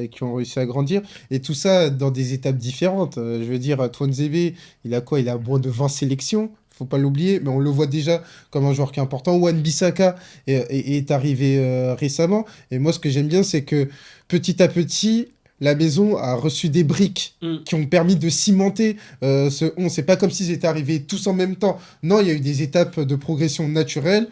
qui ont réussi à grandir. Et tout ça dans des étapes différentes. Je veux dire, Touanzebe, il a quoi? Il a moins de 20 sélections. Faut pas l'oublier, mais on le voit déjà comme un joueur qui est important. Wan-Bissaka est arrivé récemment. Et moi, ce que j'aime bien, c'est que petit à petit, la maison a reçu des briques qui ont permis de cimenter ce 11. C'est pas comme s'ils étaient arrivés tous en même temps. Non, il y a eu des étapes de progression naturelle.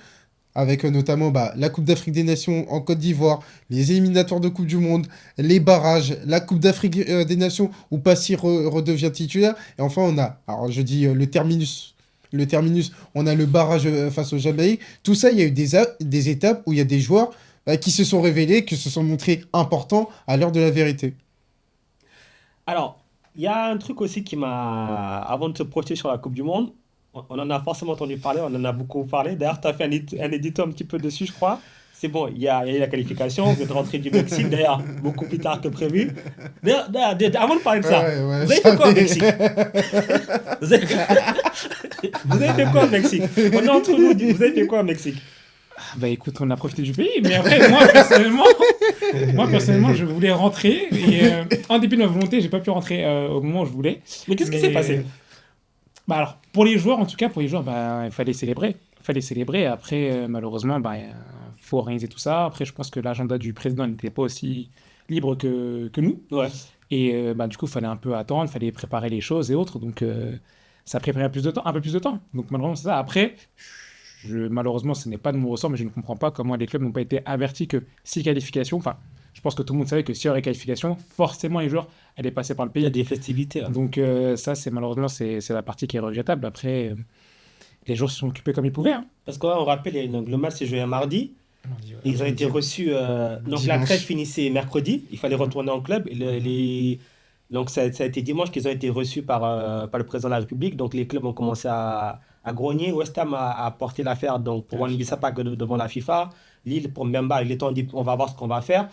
avec notamment la Coupe d'Afrique des Nations en Côte d'Ivoire, les éliminatoires de Coupe du Monde, les barrages, la Coupe d'Afrique des Nations où Passy redevient titulaire. Et enfin, on a, alors je dis le terminus. Le terminus, on a le barrage face au Jamaïque. Tout ça, il y a eu des étapes où il y a des joueurs qui se sont révélés, qui se sont montrés importants à l'heure de la vérité. Alors, il y a un truc aussi qui m'a, avant de se projeter sur la Coupe du Monde, on en a forcément entendu parler, on en a beaucoup parlé. D'ailleurs, tu as fait un édito un petit peu dessus, je crois. C'est bon, il y a eu la qualification, vous êtes rentré du Mexique, d'ailleurs, beaucoup plus tard que prévu. D'ailleurs, avant de parler de ça, Ouais, vous avez fait quoi au Mexique? Vous avez... vous avez fait quoi au Mexique? On est entre nous, vous avez fait quoi au Mexique? Bah écoute, on a profité du pays, mais après, moi personnellement, je voulais rentrer, et en dépit de ma volonté, j'ai pas pu rentrer au moment où je voulais. Mais qu'est-ce qui s'est passé? Bah alors, pour les joueurs, en tout cas, il fallait célébrer. Il fallait célébrer. Après, malheureusement, faut organiser tout ça. Après, je pense que l'agenda du président n'était pas aussi libre que nous. Ouais. Et du coup, il fallait un peu attendre, il fallait préparer les choses et autres. Donc, ça a pris un peu plus de temps. Donc, malheureusement, c'est ça. Après, malheureusement, ce n'est pas de mon ressort, mais je ne comprends pas comment les clubs n'ont pas été avertis que si qualification, enfin, je pense que tout le monde savait que s'il y aurait qualification, forcément, les joueurs allaient passer par le Il y a pays. des festivités. Hein. Donc, ça, malheureusement, c'est la partie qui est regrettable. Après, les joueurs se sont occupés comme ils pouvaient. Hein. Parce qu'on rappelle, donc, le match s'est joué un mardi. Ils ont été reçus. Donc la Dimanche. trêve finissait mercredi. Il fallait retourner en club. Et donc ça a été dimanche qu'ils ont été reçus par le président de la République. Donc les clubs ont commencé à grogner. West Ham a porté l'affaire donc, pour Wan-Bissaka devant la FIFA. Lille pour Mbemba. Il est temps dit on va voir ce qu'on va faire.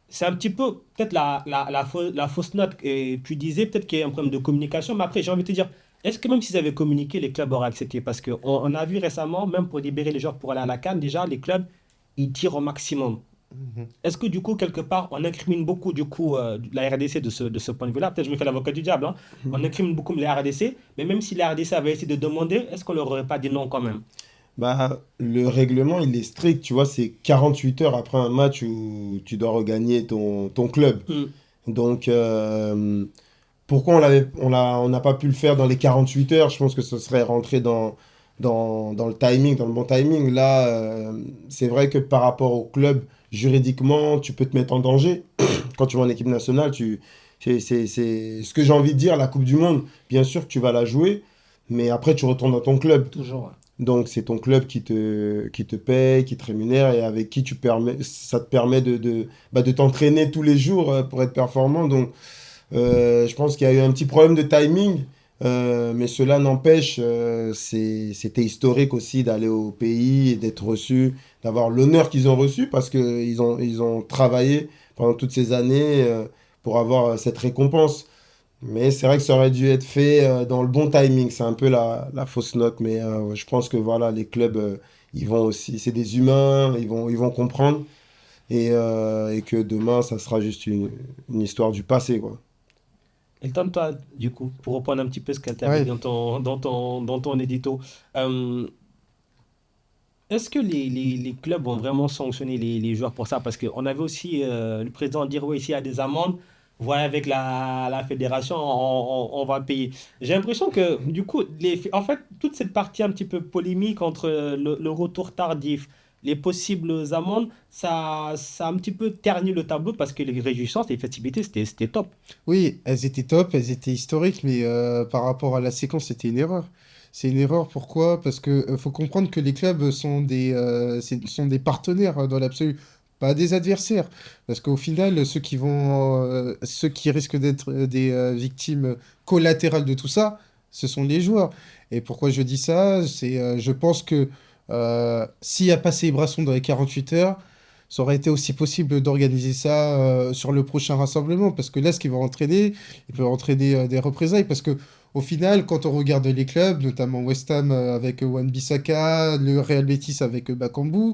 C'est un petit peu peut-être la fausse note. Et tu disais peut-être qu'il y a un problème de communication. Mais après, j'ai envie de te dire. Est-ce que même s'ils avaient communiqué, les clubs auraient accepté? Parce qu'on a vu récemment, même pour libérer les joueurs pour aller à la CAN, déjà, les clubs, ils tirent au maximum. Est-ce que du coup, quelque part, on incrimine beaucoup du coup la RDC de ce point de vue-là? Peut-être que je me fais l'avocat du diable. Hein. On incrimine beaucoup la RDC, mais même si la RDC avait essayé de demander, est-ce qu'on leur aurait pas dit non quand même? Le règlement, il est strict, tu vois, c'est 48 heures après un match où tu dois regagner ton club. Donc, pourquoi on n'a pas pu le faire dans les 48 heures? Je pense que ce serait rentré dans le timing, dans le bon timing. Là, c'est vrai que par rapport au club, juridiquement, tu peux te mettre en danger. Quand tu vas en équipe nationale, c'est ce que j'ai envie de dire, la Coupe du Monde, bien sûr que tu vas la jouer, mais après, tu retournes dans ton club. Toujours. Ouais. Donc, c'est ton club qui te paye, qui te rémunère et avec qui ça te permet de t'entraîner tous les jours pour être performant. Donc, je pense qu'il y a eu un petit problème de timing, mais cela n'empêche, c'était historique aussi d'aller au pays et d'être reçu, d'avoir l'honneur qu'ils ont reçu parce qu'ils ont travaillé pendant toutes ces années pour avoir cette récompense. Mais c'est vrai que ça aurait dû être fait dans le bon timing. C'est un peu la fausse note, mais je pense que voilà, les clubs, ils vont aussi, c'est des humains, ils vont comprendre et que demain, ça sera juste une histoire du passé, quoi. Et toi, du coup, pour reprendre un petit peu ce que tu avais Ouais. dit dans ton édito, est-ce que les clubs vont vraiment sanctionner les joueurs pour ça? Parce qu'on avait aussi le président dire, oui, s'il y a des amendes, voyez avec la fédération, on va payer. J'ai l'impression que, du coup, en fait, toute cette partie un petit peu polémique entre le retour tardif, les possibles amendes, ça a un petit peu terni le tableau parce que les réjouissances, les festivités, c'était top. Oui, elles étaient top, elles étaient historiques, mais par rapport à la séquence, c'était une erreur. C'est une erreur, pourquoi? Parce que faut comprendre que les clubs sont des partenaires dans l'absolu, pas des adversaires. Parce qu'au final, ceux qui risquent d'être des victimes collatérales de tout ça, ce sont les joueurs. Et pourquoi je dis ça? Je pense que s'il n'y a pas ces brassons dans les 48 heures, ça aurait été aussi possible d'organiser ça sur le prochain rassemblement. Parce que là, ce qui va entraîner, il peut entraîner des représailles. Parce que au final, quand on regarde les clubs, notamment West Ham avec Wan-Bissaka, le Real Betis avec Bakambu,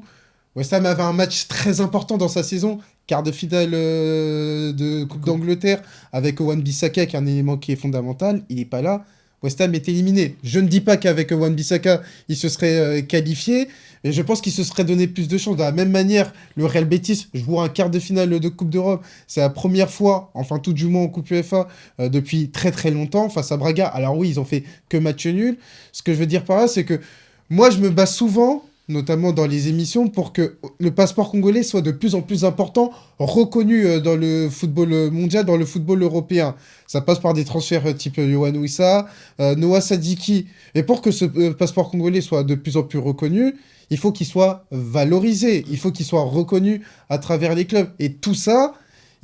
West Ham avait un match très important dans sa saison, quart de finale de Coupe d'Angleterre, avec Wan-Bissaka qui est un élément qui est fondamental. Il n'est pas là. West Ham est éliminé. Je ne dis pas qu'avec Wan-Bissaka, il se serait qualifié, mais je pense qu'il se serait donné plus de chances. De la même manière, le Real Betis joue un quart de finale de Coupe d'Europe. C'est la première fois, enfin tout du moins en Coupe UEFA, depuis très très longtemps, face à Braga. Alors oui, ils ont fait que match nul. Ce que je veux dire par là, c'est que moi, je me base souvent notamment dans les émissions, pour que le passeport congolais soit de plus en plus important, reconnu dans le football mondial, dans le football européen. Ça passe par des transferts type Yohan Wissa, Noah Sadiki. Et pour que ce passeport congolais soit de plus en plus reconnu, il faut qu'il soit valorisé, il faut qu'il soit reconnu à travers les clubs. Et tout ça,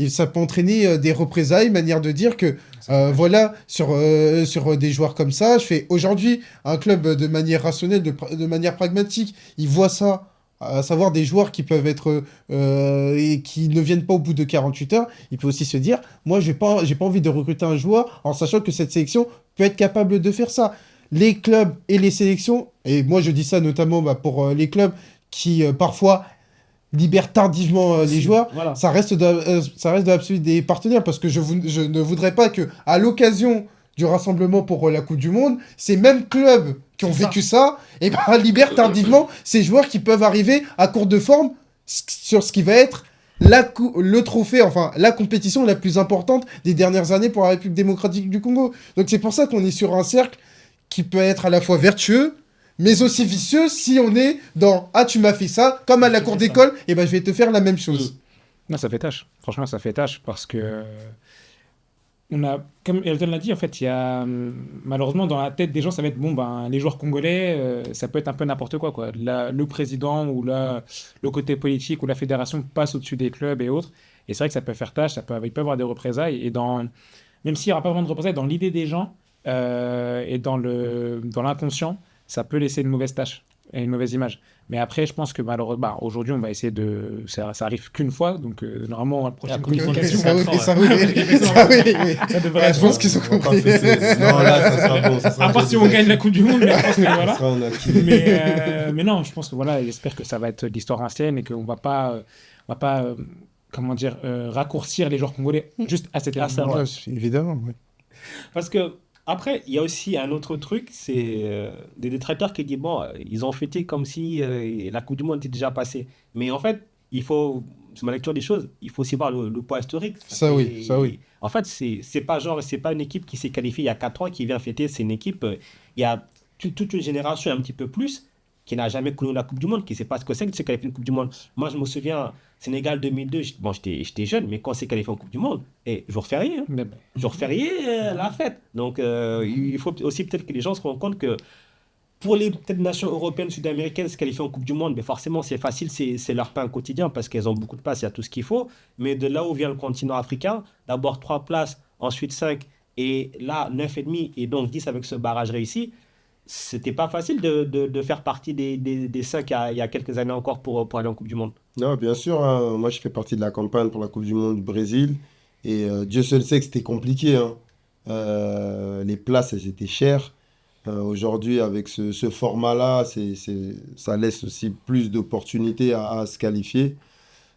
ça peut entraîner des représailles, manière de dire que, voilà, sur des joueurs comme ça, je fais aujourd'hui un club de manière rationnelle, de manière pragmatique, il voit ça, à savoir des joueurs qui peuvent être, et qui ne viennent pas au bout de 48 heures, il peut aussi se dire, moi, j'ai pas envie de recruter un joueur en sachant que cette sélection peut être capable de faire ça. Les clubs et les sélections, et moi je dis ça notamment pour les clubs qui parfois libèrent tardivement les joueurs, Voilà. ça reste de l'absolu des partenaires, parce que je ne voudrais pas que à l'occasion du rassemblement pour la Coupe du Monde, ces mêmes clubs qui ont vécu ça, et libèrent tardivement ces joueurs qui peuvent arriver à court de forme sur ce qui va être le trophée, enfin la compétition la plus importante des dernières années pour la République démocratique du Congo. Donc c'est pour ça qu'on est sur un cercle qui peut être à la fois vertueux, mais aussi vicieux si on est dans « Ah, tu m'as fait ça, comme à la cour d'école, et ben je vais te faire la même chose. » Non, ça fait tâche. Franchement, ça fait tâche parce que on a, comme Elton l'a dit, en fait, il y a malheureusement dans la tête des gens, ça va être bon, ben les joueurs congolais, ça peut être un peu n'importe quoi, quoi. Le président ou le côté politique ou la fédération passe au-dessus des clubs et autres. Et c'est vrai que ça peut faire tâche, il peut y avoir des représailles. Et même s'il n'y aura pas vraiment de représailles, dans l'idée des gens et dans l'inconscient, ça peut laisser une mauvaise tâche et une mauvaise image. Mais après, je pense que malheureusement, aujourd'hui, on va essayer de. Ça arrive qu'une fois, donc normalement, la prochaine communication. Ça devrait je pense qu'ils ont compris. Non, là, ça sera bon. À part si on gagne la Coupe du Monde, mais je pense que Ça voilà. sera un acquis. Mais non, je pense que voilà, j'espère que ça va être l'histoire ancienne et qu'on va pas, comment dire, raccourcir les joueurs congolais juste à cette époque. Ouais, évidemment, oui. Parce que, après, il y a aussi un autre truc, c'est des détracteurs qui disent, bon, ils ont fêté comme si la Coupe du Monde était déjà passée. Mais en fait, c'est ma lecture des choses, il faut aussi voir le poids historique. Ça oui, ça oui. En fait, c'est pas une équipe qui s'est qualifiée il y a 4 ans qui vient fêter, c'est une équipe, il y a toute une génération, un petit peu plus, qui n'a jamais connu la Coupe du Monde, qui ne sait pas ce que c'est que de se qualifier une Coupe du Monde. Moi, je me souviens, Sénégal 2002, j'étais jeune, mais quand on s'est qualifié en Coupe du Monde, jour férié, hein. Jour férié, la fête. Donc, il faut aussi peut-être que les gens se rendent compte que pour les peut-être nations européennes, sud-américaines, se qualifier en Coupe du Monde, mais forcément, c'est facile, c'est leur pain quotidien parce qu'elles ont beaucoup de places, il y a tout ce qu'il faut. Mais de là où vient le continent africain, d'abord 3 places, ensuite 5, et là, 9,5, et donc 10 avec ce barrage réussi, c'était pas facile de faire partie des 5 il y a quelques années encore pour aller en Coupe du Monde. Non, bien sûr, hein. Moi, je fais partie de la campagne pour la Coupe du Monde du Brésil. Et Dieu seul sait que c'était compliqué, hein. Les places, elles étaient chères. Aujourd'hui, avec ce format-là, ça laisse aussi plus d'opportunités à se qualifier.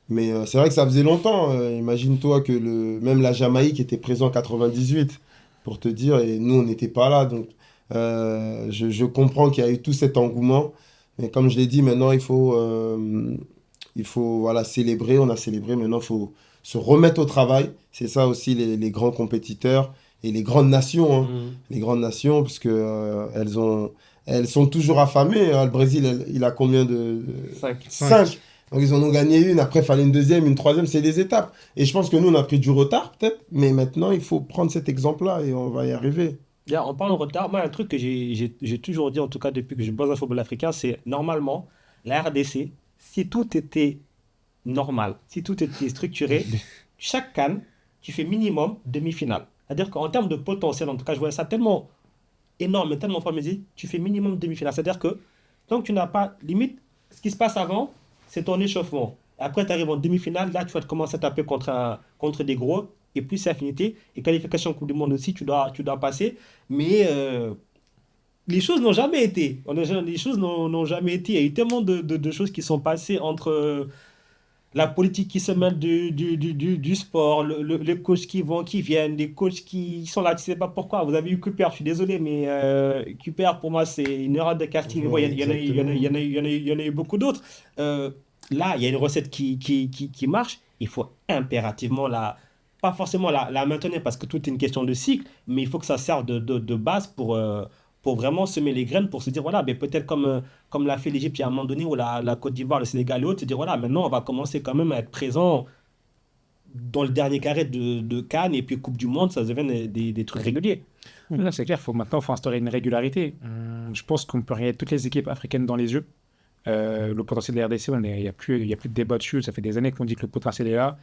Mais c'est vrai que ça faisait longtemps. Imagine-toi que même la Jamaïque était présente en 98, pour te dire, et nous, on n'était pas là. Donc, je comprends qu'il y a eu tout cet engouement. Mais comme je l'ai dit, maintenant, il faut voilà, célébrer. On a célébré, maintenant, il faut se remettre au travail. C'est ça aussi les grands compétiteurs et les grandes nations, hein. Les grandes nations, parce que elles sont toujours affamées, hein. Le Brésil, il a combien de... 5. Donc ils en ont gagné une, après il fallait une deuxième, une troisième, c'est des étapes. Et je pense que nous, on a pris du retard peut-être, mais maintenant, il faut prendre cet exemple-là et on va y arriver. Là, on parle de retard. Moi, un truc que j'ai toujours dit, en tout cas depuis que je bosse dans le football africain, c'est normalement, la RDC, si tout était normal, si tout était structuré, chaque CAN, tu fais minimum demi-finale. C'est-à-dire qu'en termes de potentiel, en tout cas, je voyais ça tellement énorme et tellement fort, tu fais minimum demi-finale. C'est-à-dire que tant que tu n'as pas, limite, ce qui se passe avant, c'est ton échauffement. Après, tu arrives en demi-finale, là, tu vas te commencer à taper contre des gros, et plus c'est affinité. Et qualification Coupe du Monde aussi, tu dois passer. Mais les choses n'ont jamais été. Les choses n'ont jamais été. Il y a eu tellement de choses qui sont passées entre la politique qui se mêle du sport, les coachs qui vont, qui viennent, les coachs qui sont là, tu sais pas pourquoi. Vous avez eu Cooper, je suis désolé, mais Cooper, pour moi, c'est une erreur de casting. Ouais, Il y en a eu beaucoup d'autres. Là, il y a une recette qui marche. Il faut impérativement pas forcément la maintenir parce que tout est une question de cycle, mais il faut que ça serve de base pour pour vraiment semer les graines, pour se dire, voilà, mais peut-être comme l'a fait l'Égypte il y a un moment donné, ou la Côte d'Ivoire, le Sénégal et autres, se dire, voilà, maintenant on va commencer quand même à être présent dans le dernier carré de Cannes, et puis Coupe du Monde, ça devient des trucs réguliers. Là, c'est clair, maintenant, il faut instaurer une régularité. Je pense qu'on peut regarder toutes les équipes africaines dans les yeux. Le potentiel de la RDC, il n'y a plus de débat dessus. Ça fait des années qu'on dit que le potentiel est là.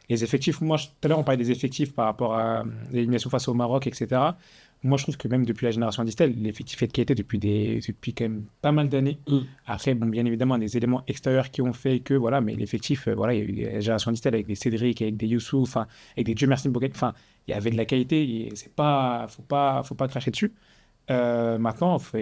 Les effectifs, moi, tout à l'heure, on parlait des effectifs par rapport à l'élimination face au Maroc, etc. Moi, je trouve que même depuis la génération Distel, l'effectif est de qualité depuis quand même pas mal d'années. Après, bon, bien évidemment, des éléments extérieurs qui ont fait que, voilà, mais l'effectif, voilà, il y a eu la génération Distel avec des Cédric, avec des Youssouf, enfin, avec des Dieu merci Boguet, enfin, il y avait de la qualité, faut pas cracher dessus. Maintenant, vous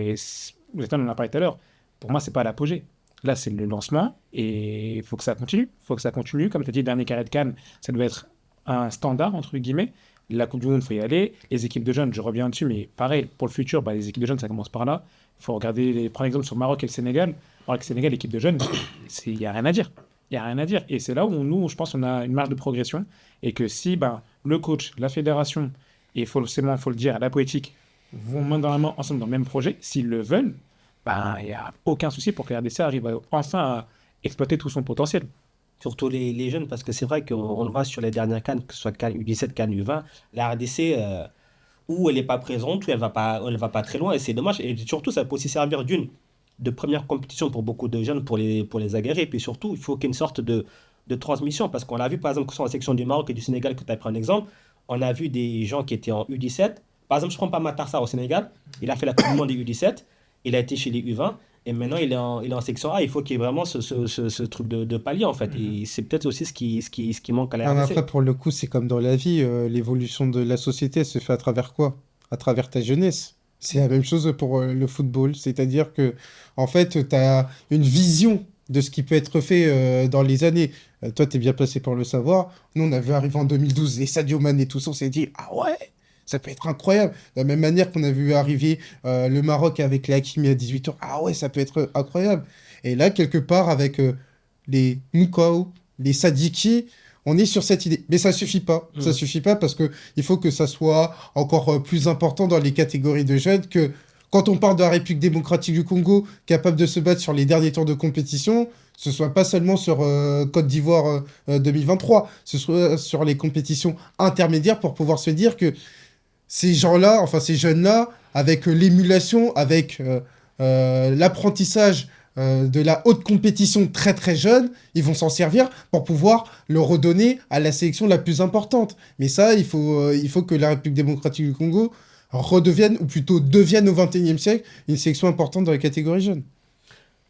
êtes on en a parlé tout à l'heure, pour moi, c'est pas l'apogée. Là, c'est le lancement et il faut que ça continue. Il faut que ça continue. Comme tu as dit, le dernier carré de Cannes, ça doit être un standard, entre guillemets. La Coupe du Monde, il faut y aller. Les équipes de jeunes, je reviens dessus, mais pareil, pour le futur, les équipes de jeunes, ça commence par là. Il faut regarder, prendre exemple sur Maroc et le Sénégal. Maroc et le Sénégal, l'équipe de jeunes, il n'y a rien à dire. Il n'y a rien à dire. Et c'est là où nous, je pense, on a une marge de progression. Et que si le coach, la fédération, et il faut le dire, la politique, vont main dans la main ensemble dans le même projet, s'ils le veulent, il n'y a aucun souci pour que la RDC arrive enfin à exploiter tout son potentiel. Surtout les jeunes, parce que c'est vrai qu'on le voit sur les dernières CAN, que ce soit CAN U17, CAN U20, la RDC, où elle n'est pas présente, où elle va pas très loin, et c'est dommage. Et surtout, ça peut aussi servir de première compétition pour beaucoup de jeunes, pour les aguerrir. Et puis surtout, il faut qu'il y ait une sorte de transmission, parce qu'on l'a vu, par exemple, que ce soit en section du Maroc et du Sénégal, que tu as pris un exemple, on a vu des gens qui étaient en U17. Par exemple, je prends pas Matar Sarr au Sénégal, il a fait la Coupe du Monde des U17, il a été chez les U20, et maintenant il est en section A. Il faut qu'il y ait vraiment ce truc de palier, en fait. Et c'est peut-être aussi ce qui manque à la RDC. Après, pour le coup, c'est comme dans la vie, l'évolution de la société se fait à travers quoi? À travers ta jeunesse. C'est la même chose pour le football, c'est-à-dire que, en fait, tu as une vision de ce qui peut être fait dans les années. Toi, tu es bien placé pour le savoir. Nous, on a vu arriver en 2012 les Sadio Mané et tout ça, on s'est dit, ah ouais, ça peut être incroyable. De la même manière qu'on a vu arriver le Maroc avec les Hakimi à 18 ans, ah ouais, ça peut être incroyable. Et là, quelque part, avec les Moukao, les Sadiki, on est sur cette idée. Mais ça suffit pas. Ça suffit pas parce que il faut que ça soit encore plus important dans les catégories de jeunes que quand on parle de la République démocratique du Congo, capable de se battre sur les derniers tours de compétition, ce soit pas seulement sur Côte d'Ivoire 2023, ce soit sur les compétitions intermédiaires pour pouvoir se dire que ces gens-là, enfin ces jeunes-là, avec l'émulation, avec l'apprentissage de la haute compétition très très jeune, ils vont s'en servir pour pouvoir le redonner à la sélection la plus importante. Mais ça, il faut que la République démocratique du Congo redevienne, ou plutôt devienne au XXIe siècle, une sélection importante dans les catégories jeunes.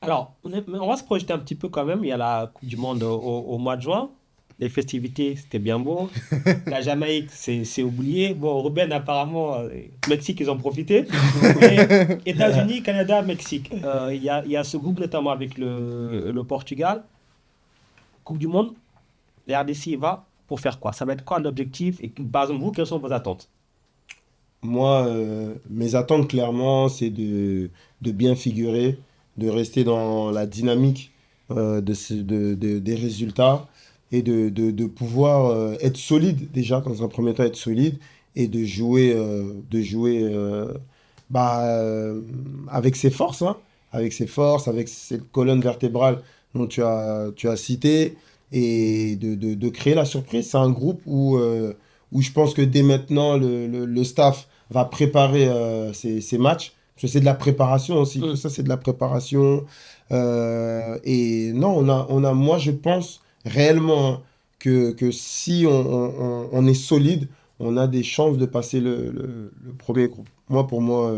Alors, on va se projeter un petit peu quand même. Il y a la Coupe du Monde au mois de juin. Les festivités, c'était bien beau. La Jamaïque, c'est oublié. Bon, Ruben, apparemment, Mexique, ils ont profité. Mais États-Unis, Canada, Mexique. Il y a ce groupe, notamment avec le Portugal. Coupe du Monde, la RDC y va pour faire quoi? Ça va être quoi l'objectif? Et par exemple, vous, quelles sont vos attentes? Moi, mes attentes, clairement, c'est de bien figurer, de rester dans la dynamique des résultats et de pouvoir être solide, déjà, dans un premier temps, être solide et de jouer avec ses forces, hein, avec cette colonne vertébrale dont tu as cité et de créer la surprise. C'est un groupe où je pense que dès maintenant, le staff va préparer ces matchs. Parce que c'est de la préparation aussi. Tout ça, c'est de la préparation. Et non, moi, je pense réellement que si on est solide, on a des chances de passer le premier groupe. Pour moi,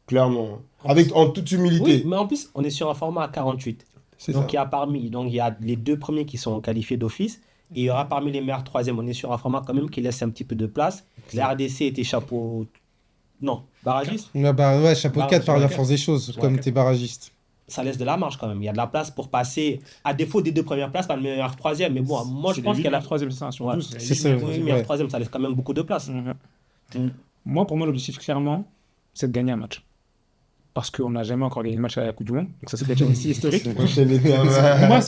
clairement. En toute humilité. Oui, mais en plus, on est sur un format à 48. C'est Donc, ça. il y a les deux premiers qui sont qualifiés d'office. Et il y aura parmi les meilleurs troisièmes. On est sur un format quand même qui laisse un petit peu de place. La RDC était chapeau... Non, barragiste. Ouais, chapeau 4 par la chapeau force des choses, Ouais, comme ok. t'es barragiste. Ça laisse de la marge quand même. Il y a de la place pour passer, à défaut des deux premières places, par le meilleur troisième. Mais bon, moi, je C'est pense les qu'il y a la 8e, 3e, c'est ça, sur Ouais. 12. C'est ça, Oui, meilleur ouais. troisième, ça laisse quand même beaucoup de place. Moi, pour moi, l'objectif, clairement, c'est de gagner un match. Parce qu'on n'a jamais encore gagné de match à la Coupe du Monde. Donc ça, c'est déjà aussi historique. La prochaine étape.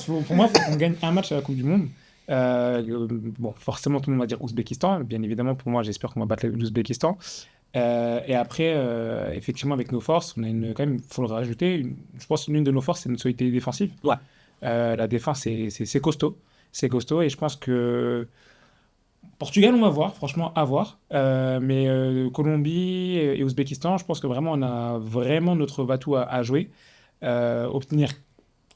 Pour moi, il faut qu'on gagne un match à la Coupe du Monde. Bon, forcément, tout le monde va dire Ouzbékistan. Bien évidemment, pour moi, j'espère qu'on va battre l'Ouzbékistan. Et après, effectivement, avec nos forces, on a quand même, il faut le rajouter, je pense qu'une de nos forces, c'est notre solidité défensive. Ouais. La défense, c'est costaud. C'est costaud et je pense que Portugal, on va voir, franchement, à voir. Mais Colombie et Ouzbékistan, je pense que vraiment, on a vraiment notre va-tout à jouer. Obtenir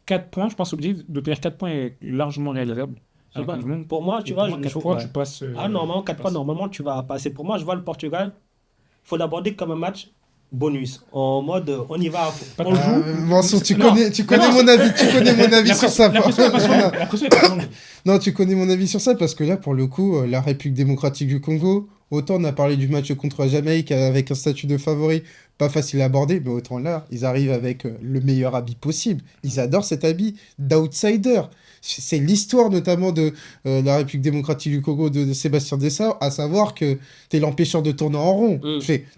4 points, je pense l'objectif d'obtenir 4 points est largement réalisable. Je sais pas, Coupe du Monde. pour moi, tu Et vois, pour moi, 4 faut- points, ouais. tu passes. Normalement, tu 4 points, passes. normalement, tu vas passer. Pour moi, je vois le Portugal, il faut l'aborder comme un match bonus. En mode, on y va, Pas on de- joue. Mansour, tu Non. connais mon avis, tu connais mon avis sur ça. La pression est pas sur nous. La pression est pas sur nous. Non, tu connais mon avis sur ça parce que là, pour le coup, la République démocratique du Congo, autant on a parlé du match contre la Jamaïque avec un statut de favori, pas facile à aborder, mais autant là, ils arrivent avec le meilleur habit possible. Ils adorent cet habit d'outsider. C'est l'histoire notamment de la République démocratique du Congo de Sébastien Dessart, à savoir que t'es l'empêcheur de tourner en rond.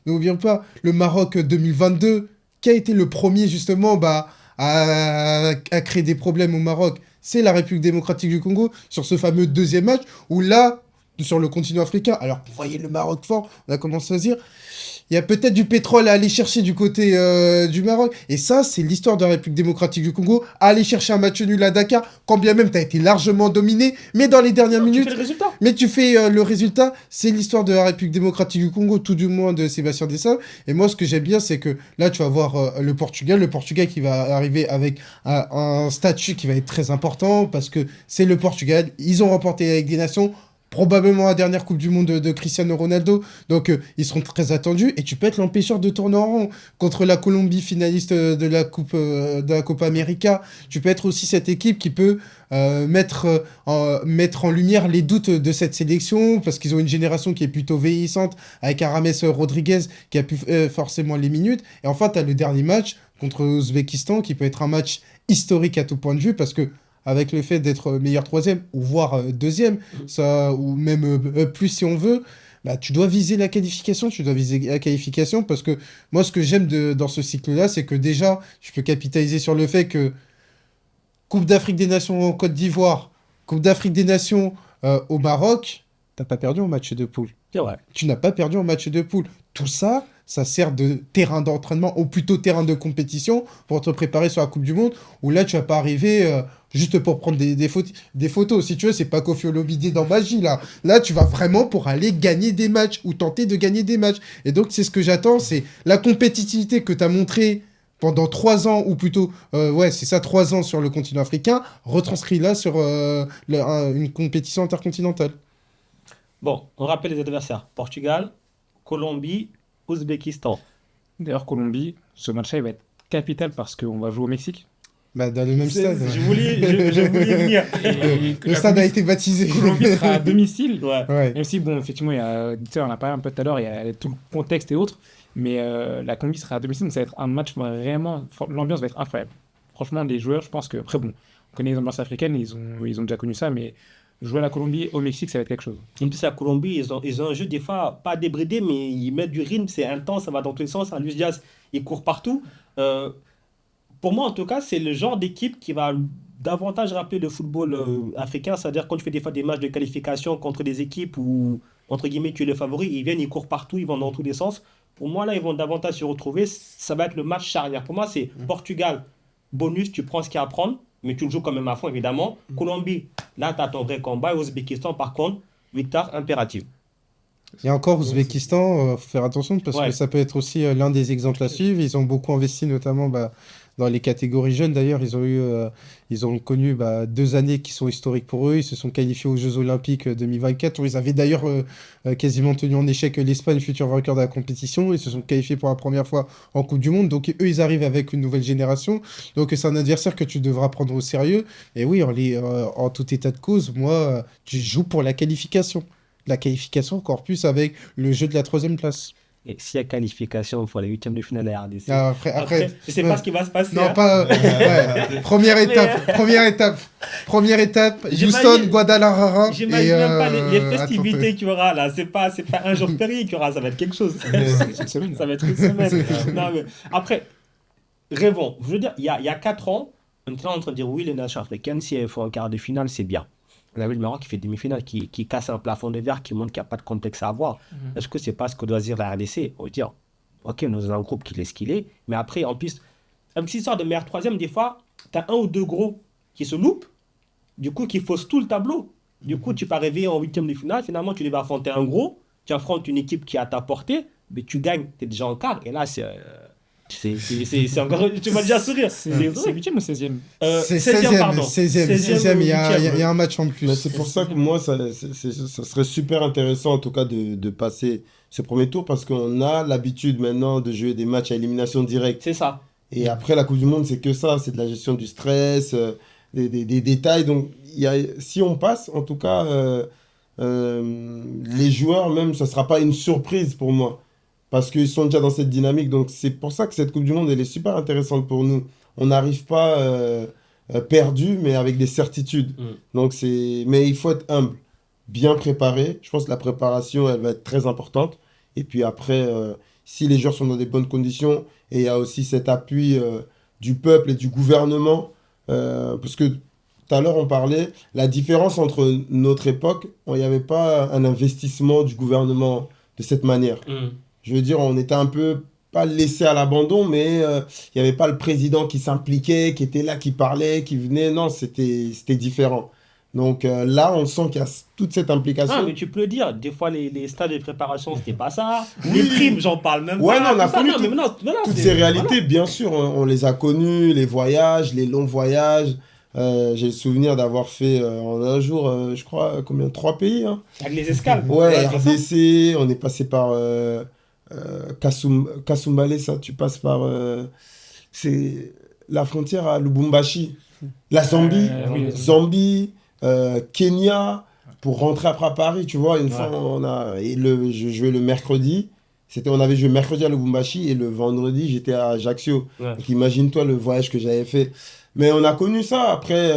N'oublions pas le Maroc 2022, qui a été le premier justement à créer des problèmes au Maroc. C'est la République démocratique du Congo sur ce fameux deuxième match où là, sur le continent africain, alors vous voyez le Maroc fort, on a commencé à se dire, il y a peut-être du pétrole à aller chercher du côté du Maroc. Et ça, c'est l'histoire de la République démocratique du Congo. Aller chercher un match nul à Dakar, quand bien même tu as été largement dominé, mais dans les dernières Tu minutes... fais le résultat. Mais tu fais le résultat, c'est l'histoire de la République démocratique du Congo, tout du moins de Sébastien Dessart. Et moi, ce que j'aime bien, c'est que là, tu vas voir le Portugal qui va arriver avec un statut qui va être très important, parce que c'est le Portugal. Ils ont remporté avec des nations, probablement la dernière Coupe du Monde de Cristiano Ronaldo. Donc, ils seront très attendus. Et tu peux être l'empêcheur de tourner en rond. Contre la Colombie, finaliste de la Copa América, tu peux être aussi cette équipe qui peut mettre en lumière les doutes de cette sélection, parce qu'ils ont une génération qui est plutôt vieillissante, avec Arames Rodriguez qui a pu forcément les minutes. Et enfin, tu as le dernier match contre l'Ouzbékistan, qui peut être un match historique à tout point de vue, parce que avec le fait d'être meilleur troisième, ou voire deuxième, ça, ou même plus si on veut, bah, tu dois viser la qualification, parce que moi, ce que j'aime dans ce cycle-là, c'est que déjà, je peux capitaliser sur le fait que Coupe d'Afrique des Nations en Côte d'Ivoire, Coupe d'Afrique des Nations au Maroc, t'as pas perdu en match de poule. C'est vrai. Tu n'as pas perdu en match de poule. Tout ça, ça sert de terrain d'entraînement, ou plutôt terrain de compétition, pour te préparer sur la Coupe du Monde, où là, tu vas pas arriver juste pour prendre des photos. Si tu veux, c'est pas Kofi Olomide dans Magie, là. Là, tu vas vraiment pour aller gagner des matchs, ou tenter de gagner des matchs. Et donc, c'est ce que j'attends, c'est la compétitivité que tu as montrée pendant 3 ans, ou plutôt, 3 ans sur le continent africain, retranscrit là sur une compétition intercontinentale. Bon, on rappelle les adversaires. Portugal, Colombie, Ouzbékistan. D'ailleurs, Colombie, ce match-là, il va être capital parce qu'on va jouer au Mexique. Bah, dans le même stade. Je voulais venir. Le stade a été baptisé. Colombie sera à domicile. Ouais. Ouais. Même si, bon, effectivement, il y a, tu sais, on en a parlé un peu tout à l'heure, il y a tout le contexte et autres, mais la Colombie sera à domicile, donc ça va être un match vraiment. L'ambiance va être incroyable. Franchement, les joueurs, je pense que. Après, bon, on connaît les ambiances africaines, ils ont déjà connu ça, mais jouer à la Colombie au Mexique, ça va être quelque chose. En plus, la Colombie, ils ont un jeu des fois pas débridé, mais ils mettent du rythme, c'est intense, ça va dans tous les sens. Luis Diaz, il court partout. Pour moi, en tout cas, c'est le genre d'équipe qui va davantage rappeler le football africain. C'est-à-dire, quand tu fais des fois des matchs de qualification contre des équipes où, entre guillemets, tu es le favori, ils viennent, ils courent partout, ils vont dans tous les sens. Pour moi, là, ils vont davantage se retrouver. Ça va être le match charnière. Pour moi, c'est Portugal, bonus, tu prends ce qu'il y a à prendre, mais tu le joues quand même à fond, évidemment. Colombie, là, tu as ton vrai combat. Et Ouzbékistan, par contre, victoire impérative. Et encore, Ouzbékistan, faut faire attention parce Ouais. que ça peut être aussi l'un des exemples à suivre. Ils ont beaucoup investi, notamment dans les catégories jeunes. D'ailleurs, ils ont connu 2 années qui sont historiques pour eux. Ils se sont qualifiés aux Jeux Olympiques 2024, où ils avaient d'ailleurs quasiment tenu en échec l'Espagne, futur vainqueur de la compétition. Ils se sont qualifiés pour la première fois en Coupe du Monde. Donc, eux, ils arrivent avec une nouvelle génération. Donc, c'est un adversaire que tu devras prendre au sérieux. Et oui, en tout état de cause, moi, tu joues pour la qualification. La qualification, encore plus avec le jeu de la 3e place. Et s'il y a qualification, il faut les huitièmes de finale de la RDC. Ah, après, je sais pas ce qui va se passer. non, hein. pas. Ouais. Première étape. Houston, Guadalajara. J'imagine et, même pas les attends, festivités qu'il y aura là. C'est pas un jour férié qu'il y aura, ça va être quelque chose. C'est une semaine. Ça va être une semaine. Non, mais après, rêvons. Je veux dire, il y a 4 ans, on était en train de dire oui, les nations africaines, si elles font un quart de finale, c'est bien. On a vu le Maroc qui fait demi-finale, qui casse un plafond de verre, qui montre qu'il n'y a pas de complexe à avoir. Est-ce que c'est pas ce que doit dire la RDC? On va dire, ok, nous avons un groupe qui est ce qu'il est, mais après, en plus, une petite histoire de meilleur troisième, des fois, tu as un ou deux gros qui se loupent, du coup, qui faussent tout le tableau. Du coup, tu peux arriver en huitième de finale, finalement, tu devais affronter un gros, tu affrontes une équipe qui est à ta portée, mais tu gagnes, tu es déjà en quart, et là, c'est encore. Tu vas déjà sourire. C'est vrai. 8e ou 16e? C'est 16e, 16e, pardon. 16e, il y a, huitième. il y a un match en plus. Mais c'est pour ça que moi, ça serait super intéressant en tout cas de passer ce premier tour parce qu'on a l'habitude maintenant de jouer des matchs à élimination directe. C'est ça. Et après, la Coupe du Monde, c'est que ça, c'est de la gestion du stress, des détails. Donc, si on passe, en tout cas, les joueurs, même, ça ne sera pas une surprise pour moi. Parce qu'ils sont déjà dans cette dynamique. Donc, c'est pour ça que cette Coupe du Monde, elle est super intéressante pour nous. On n'arrive pas perdu, mais avec des certitudes. Donc, mais il faut être humble, bien préparé. Je pense que la préparation, elle va être très importante. Et puis après, si les joueurs sont dans des bonnes conditions, et il y a aussi cet appui du peuple et du gouvernement, parce que tout à l'heure, on parlait, la différence entre notre époque, il n'y avait pas un investissement du gouvernement de cette manière. Je veux dire, on était un peu, pas laissé à l'abandon, mais il n'y avait pas le président qui s'impliquait, qui était là, qui parlait, qui venait. Non, c'était différent. Donc là, on sent qu'il y a toute cette implication. Ah, mais tu peux le dire, des fois les stades de préparation, c'était pas ça. Les primes, j'en parle même Ouais, pas. non, on a tout ça, connu non, mais maintenant, toutes c'est- ces réalités, voilà. bien sûr, on les a connues, les voyages, les longs voyages. J'ai le souvenir d'avoir fait en un jour, je crois, combien? 3 pays, hein. Avec les escales. Ouais, c'est ça. RDC, on est passé par Kasumbalé, ça, tu passes par c'est la frontière à Lubumbashi, la Zambie, Oui. Zambie, Kenya, pour rentrer après à Paris, tu vois, une Ouais. fois je jouais le mercredi, on avait joué mercredi à Lubumbashi et le vendredi j'étais à Ajaccio. Ouais. Donc imagine-toi le voyage que j'avais fait. Mais on a connu ça, après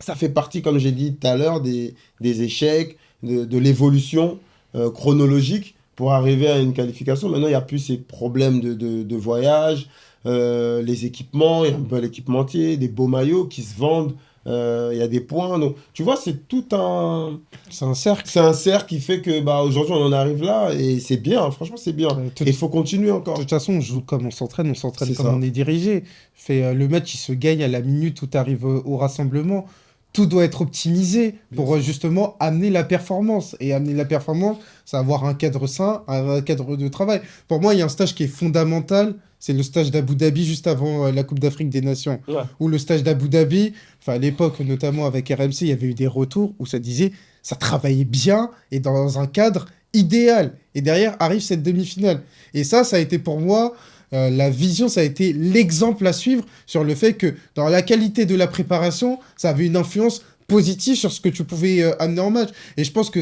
ça fait partie, comme j'ai dit tout à l'heure, des échecs, de l'évolution chronologique pour arriver à une qualification. Maintenant, il n'y a plus ces problèmes de voyage, les équipements, il y a un peu l'équipementier, des beaux maillots qui se vendent, il y a des points. Donc, tu vois, c'est tout un... C'est un cercle. C'est un cercle qui fait que bah, aujourd'hui, on en arrive là et c'est bien, franchement, c'est bien. Tout- Et il faut continuer De encore. toute façon, on joue comme on s'entraîne C'est comme ça. on est dirigé. Le match, il se gagne à la minute où tu arrives au rassemblement. Tout doit être optimisé pour justement amener la performance. Et amener la performance, c'est avoir un cadre sain, un cadre de travail. Pour moi, il y a un stage qui est fondamental. C'est le stage d'Abu Dhabi juste avant la Coupe d'Afrique des Nations. Ouais. Ou le stage d'Abu Dhabi, enfin à l'époque, notamment avec RMC, il y avait eu des retours où ça disait ça travaillait bien et dans un cadre idéal. Et derrière arrive cette demi-finale. Et ça a été pour moi, la vision, ça a été l'exemple à suivre sur le fait que dans la qualité de la préparation, ça avait une influence positive sur ce que tu pouvais amener en match. Et je pense que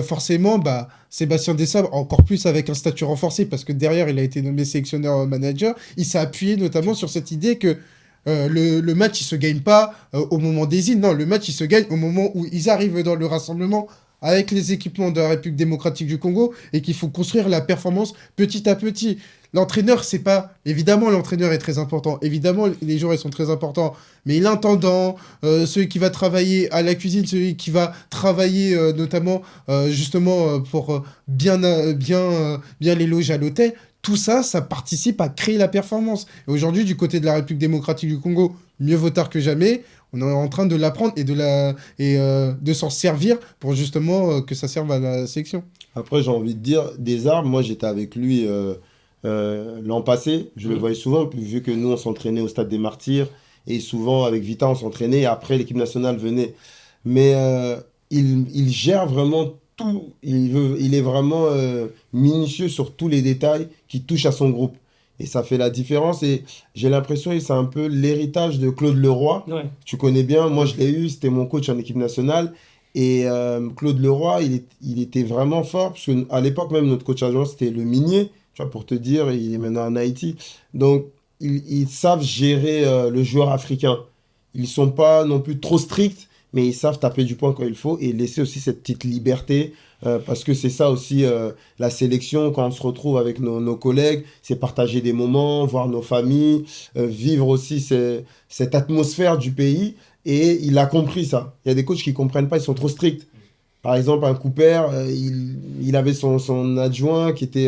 forcément, bah, Sébastien Desabre, encore plus avec un statut renforcé, parce que derrière, il a été nommé sélectionneur manager, il s'est appuyé notamment sur cette idée que le match, il se gagne pas au moment des îles. Non, le match, il se gagne au moment où ils arrivent dans le rassemblement avec les équipements de la République démocratique du Congo et qu'il faut construire la performance petit à petit. L'entraîneur, c'est pas... Évidemment, l'entraîneur est très important. Évidemment, les joueurs, ils sont très importants. Mais l'intendant, celui qui va travailler à la cuisine, celui qui va travailler notamment justement pour bien les loger à l'hôtel, tout ça, ça participe à créer la performance. Et aujourd'hui, du côté de la République démocratique du Congo, mieux vaut tard que jamais, on est en train de l'apprendre et de s'en servir pour justement que ça serve à la sélection. Après, j'ai envie de dire, Desarbes, moi j'étais avec lui l'an passé, je le voyais souvent, puis vu que nous on s'entraînait au Stade des Martyrs, et souvent avec Vita on s'entraînait, et après l'équipe nationale venait. Mais il gère vraiment tout, il est vraiment minutieux sur tous les détails qui touchent à son groupe. Et ça fait la différence, et j'ai l'impression que c'est un peu l'héritage de Claude Leroy. Ouais. Tu connais bien, moi je l'ai eu, c'était mon coach en équipe nationale. Et Claude Leroy, il était vraiment fort, parce qu'à l'époque même, notre coach adjoint, c'était le Minier, tu vois, pour te dire, il est maintenant en Haïti. Donc, ils savent gérer le joueur africain. Ils ne sont pas non plus trop stricts, mais ils savent taper du poing quand il faut et laisser aussi cette petite liberté, parce que c'est ça aussi la sélection, quand on se retrouve avec nos collègues, c'est partager des moments, voir nos familles, vivre aussi cette atmosphère du pays. Et il a compris ça. Il y a des coachs qui ne comprennent pas, ils sont trop stricts. Par exemple, un Cooper, il avait son adjoint qui était,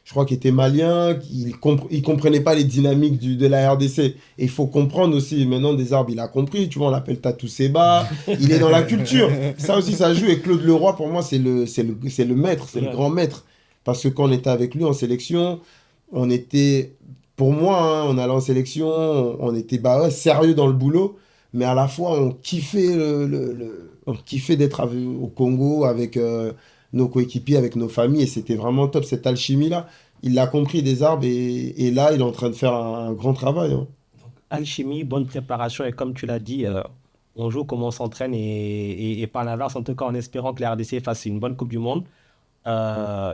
je crois, qui était malien, il comprenait pas les dynamiques de la RDC. Et il faut comprendre aussi, maintenant, Desarbes, il a compris, tu vois, on l'appelle Tatou Seba, il est dans la culture. Ça aussi, ça joue. Et Claude Leroy, pour moi, c'est le maître, c'est le grand maître. Parce que quand on était avec lui en sélection, on était, pour moi, hein, on allait en sélection, on était sérieux dans le boulot, mais à la fois, on kiffait on kiffait d'être au Congo avec nos coéquipiers, avec nos familles, et c'était vraiment top, cette alchimie-là. Il l'a compris, Desarbes, et là, il est en train de faire un grand travail, hein. Alchimie, bonne préparation, et comme tu l'as dit, on joue comme on s'entraîne, et par l'inverse, en tout cas, en espérant que la RDC fasse une bonne Coupe du Monde.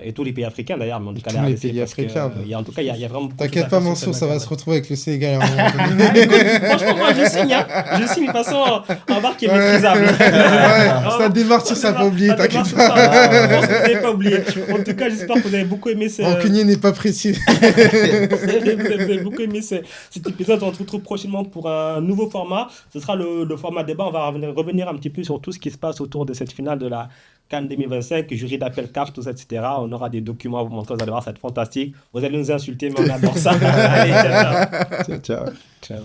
Et tous les pays africains d'ailleurs, mais en tout cas Tous la les RDC, pays parce que, africains. en tout cas, il y a vraiment beaucoup de T'inquiète choses à pas, faire sur Mansour, cette ça va matière. se retrouver avec le Sénégal à un moment donné. Ah, écoute, franchement, moi je signe, hein. Je signe de toute façon, un bar qui est maîtrisable. Ouais, ça démarre sur ça, pas oublier, Ça démarre t'inquiète sur pas. ça. Je pense que vous n'avez pas oublié. En tout cas, j'espère que vous avez beaucoup aimé Rancunier n'est pas précis. vous avez beaucoup aimé cet épisode. On se retrouve prochainement pour un nouveau format. Ce sera le format débat. On va revenir un petit peu sur tout ce qui se passe autour de cette finale de la CAN 2025, jury d'appel CAF, tout ça, etc. On aura des documents à vous montrer. Vous allez voir, ça va être fantastique. Vous allez nous insulter, mais on adore ça. Allez, ciao, ciao. Ciao. Ciao.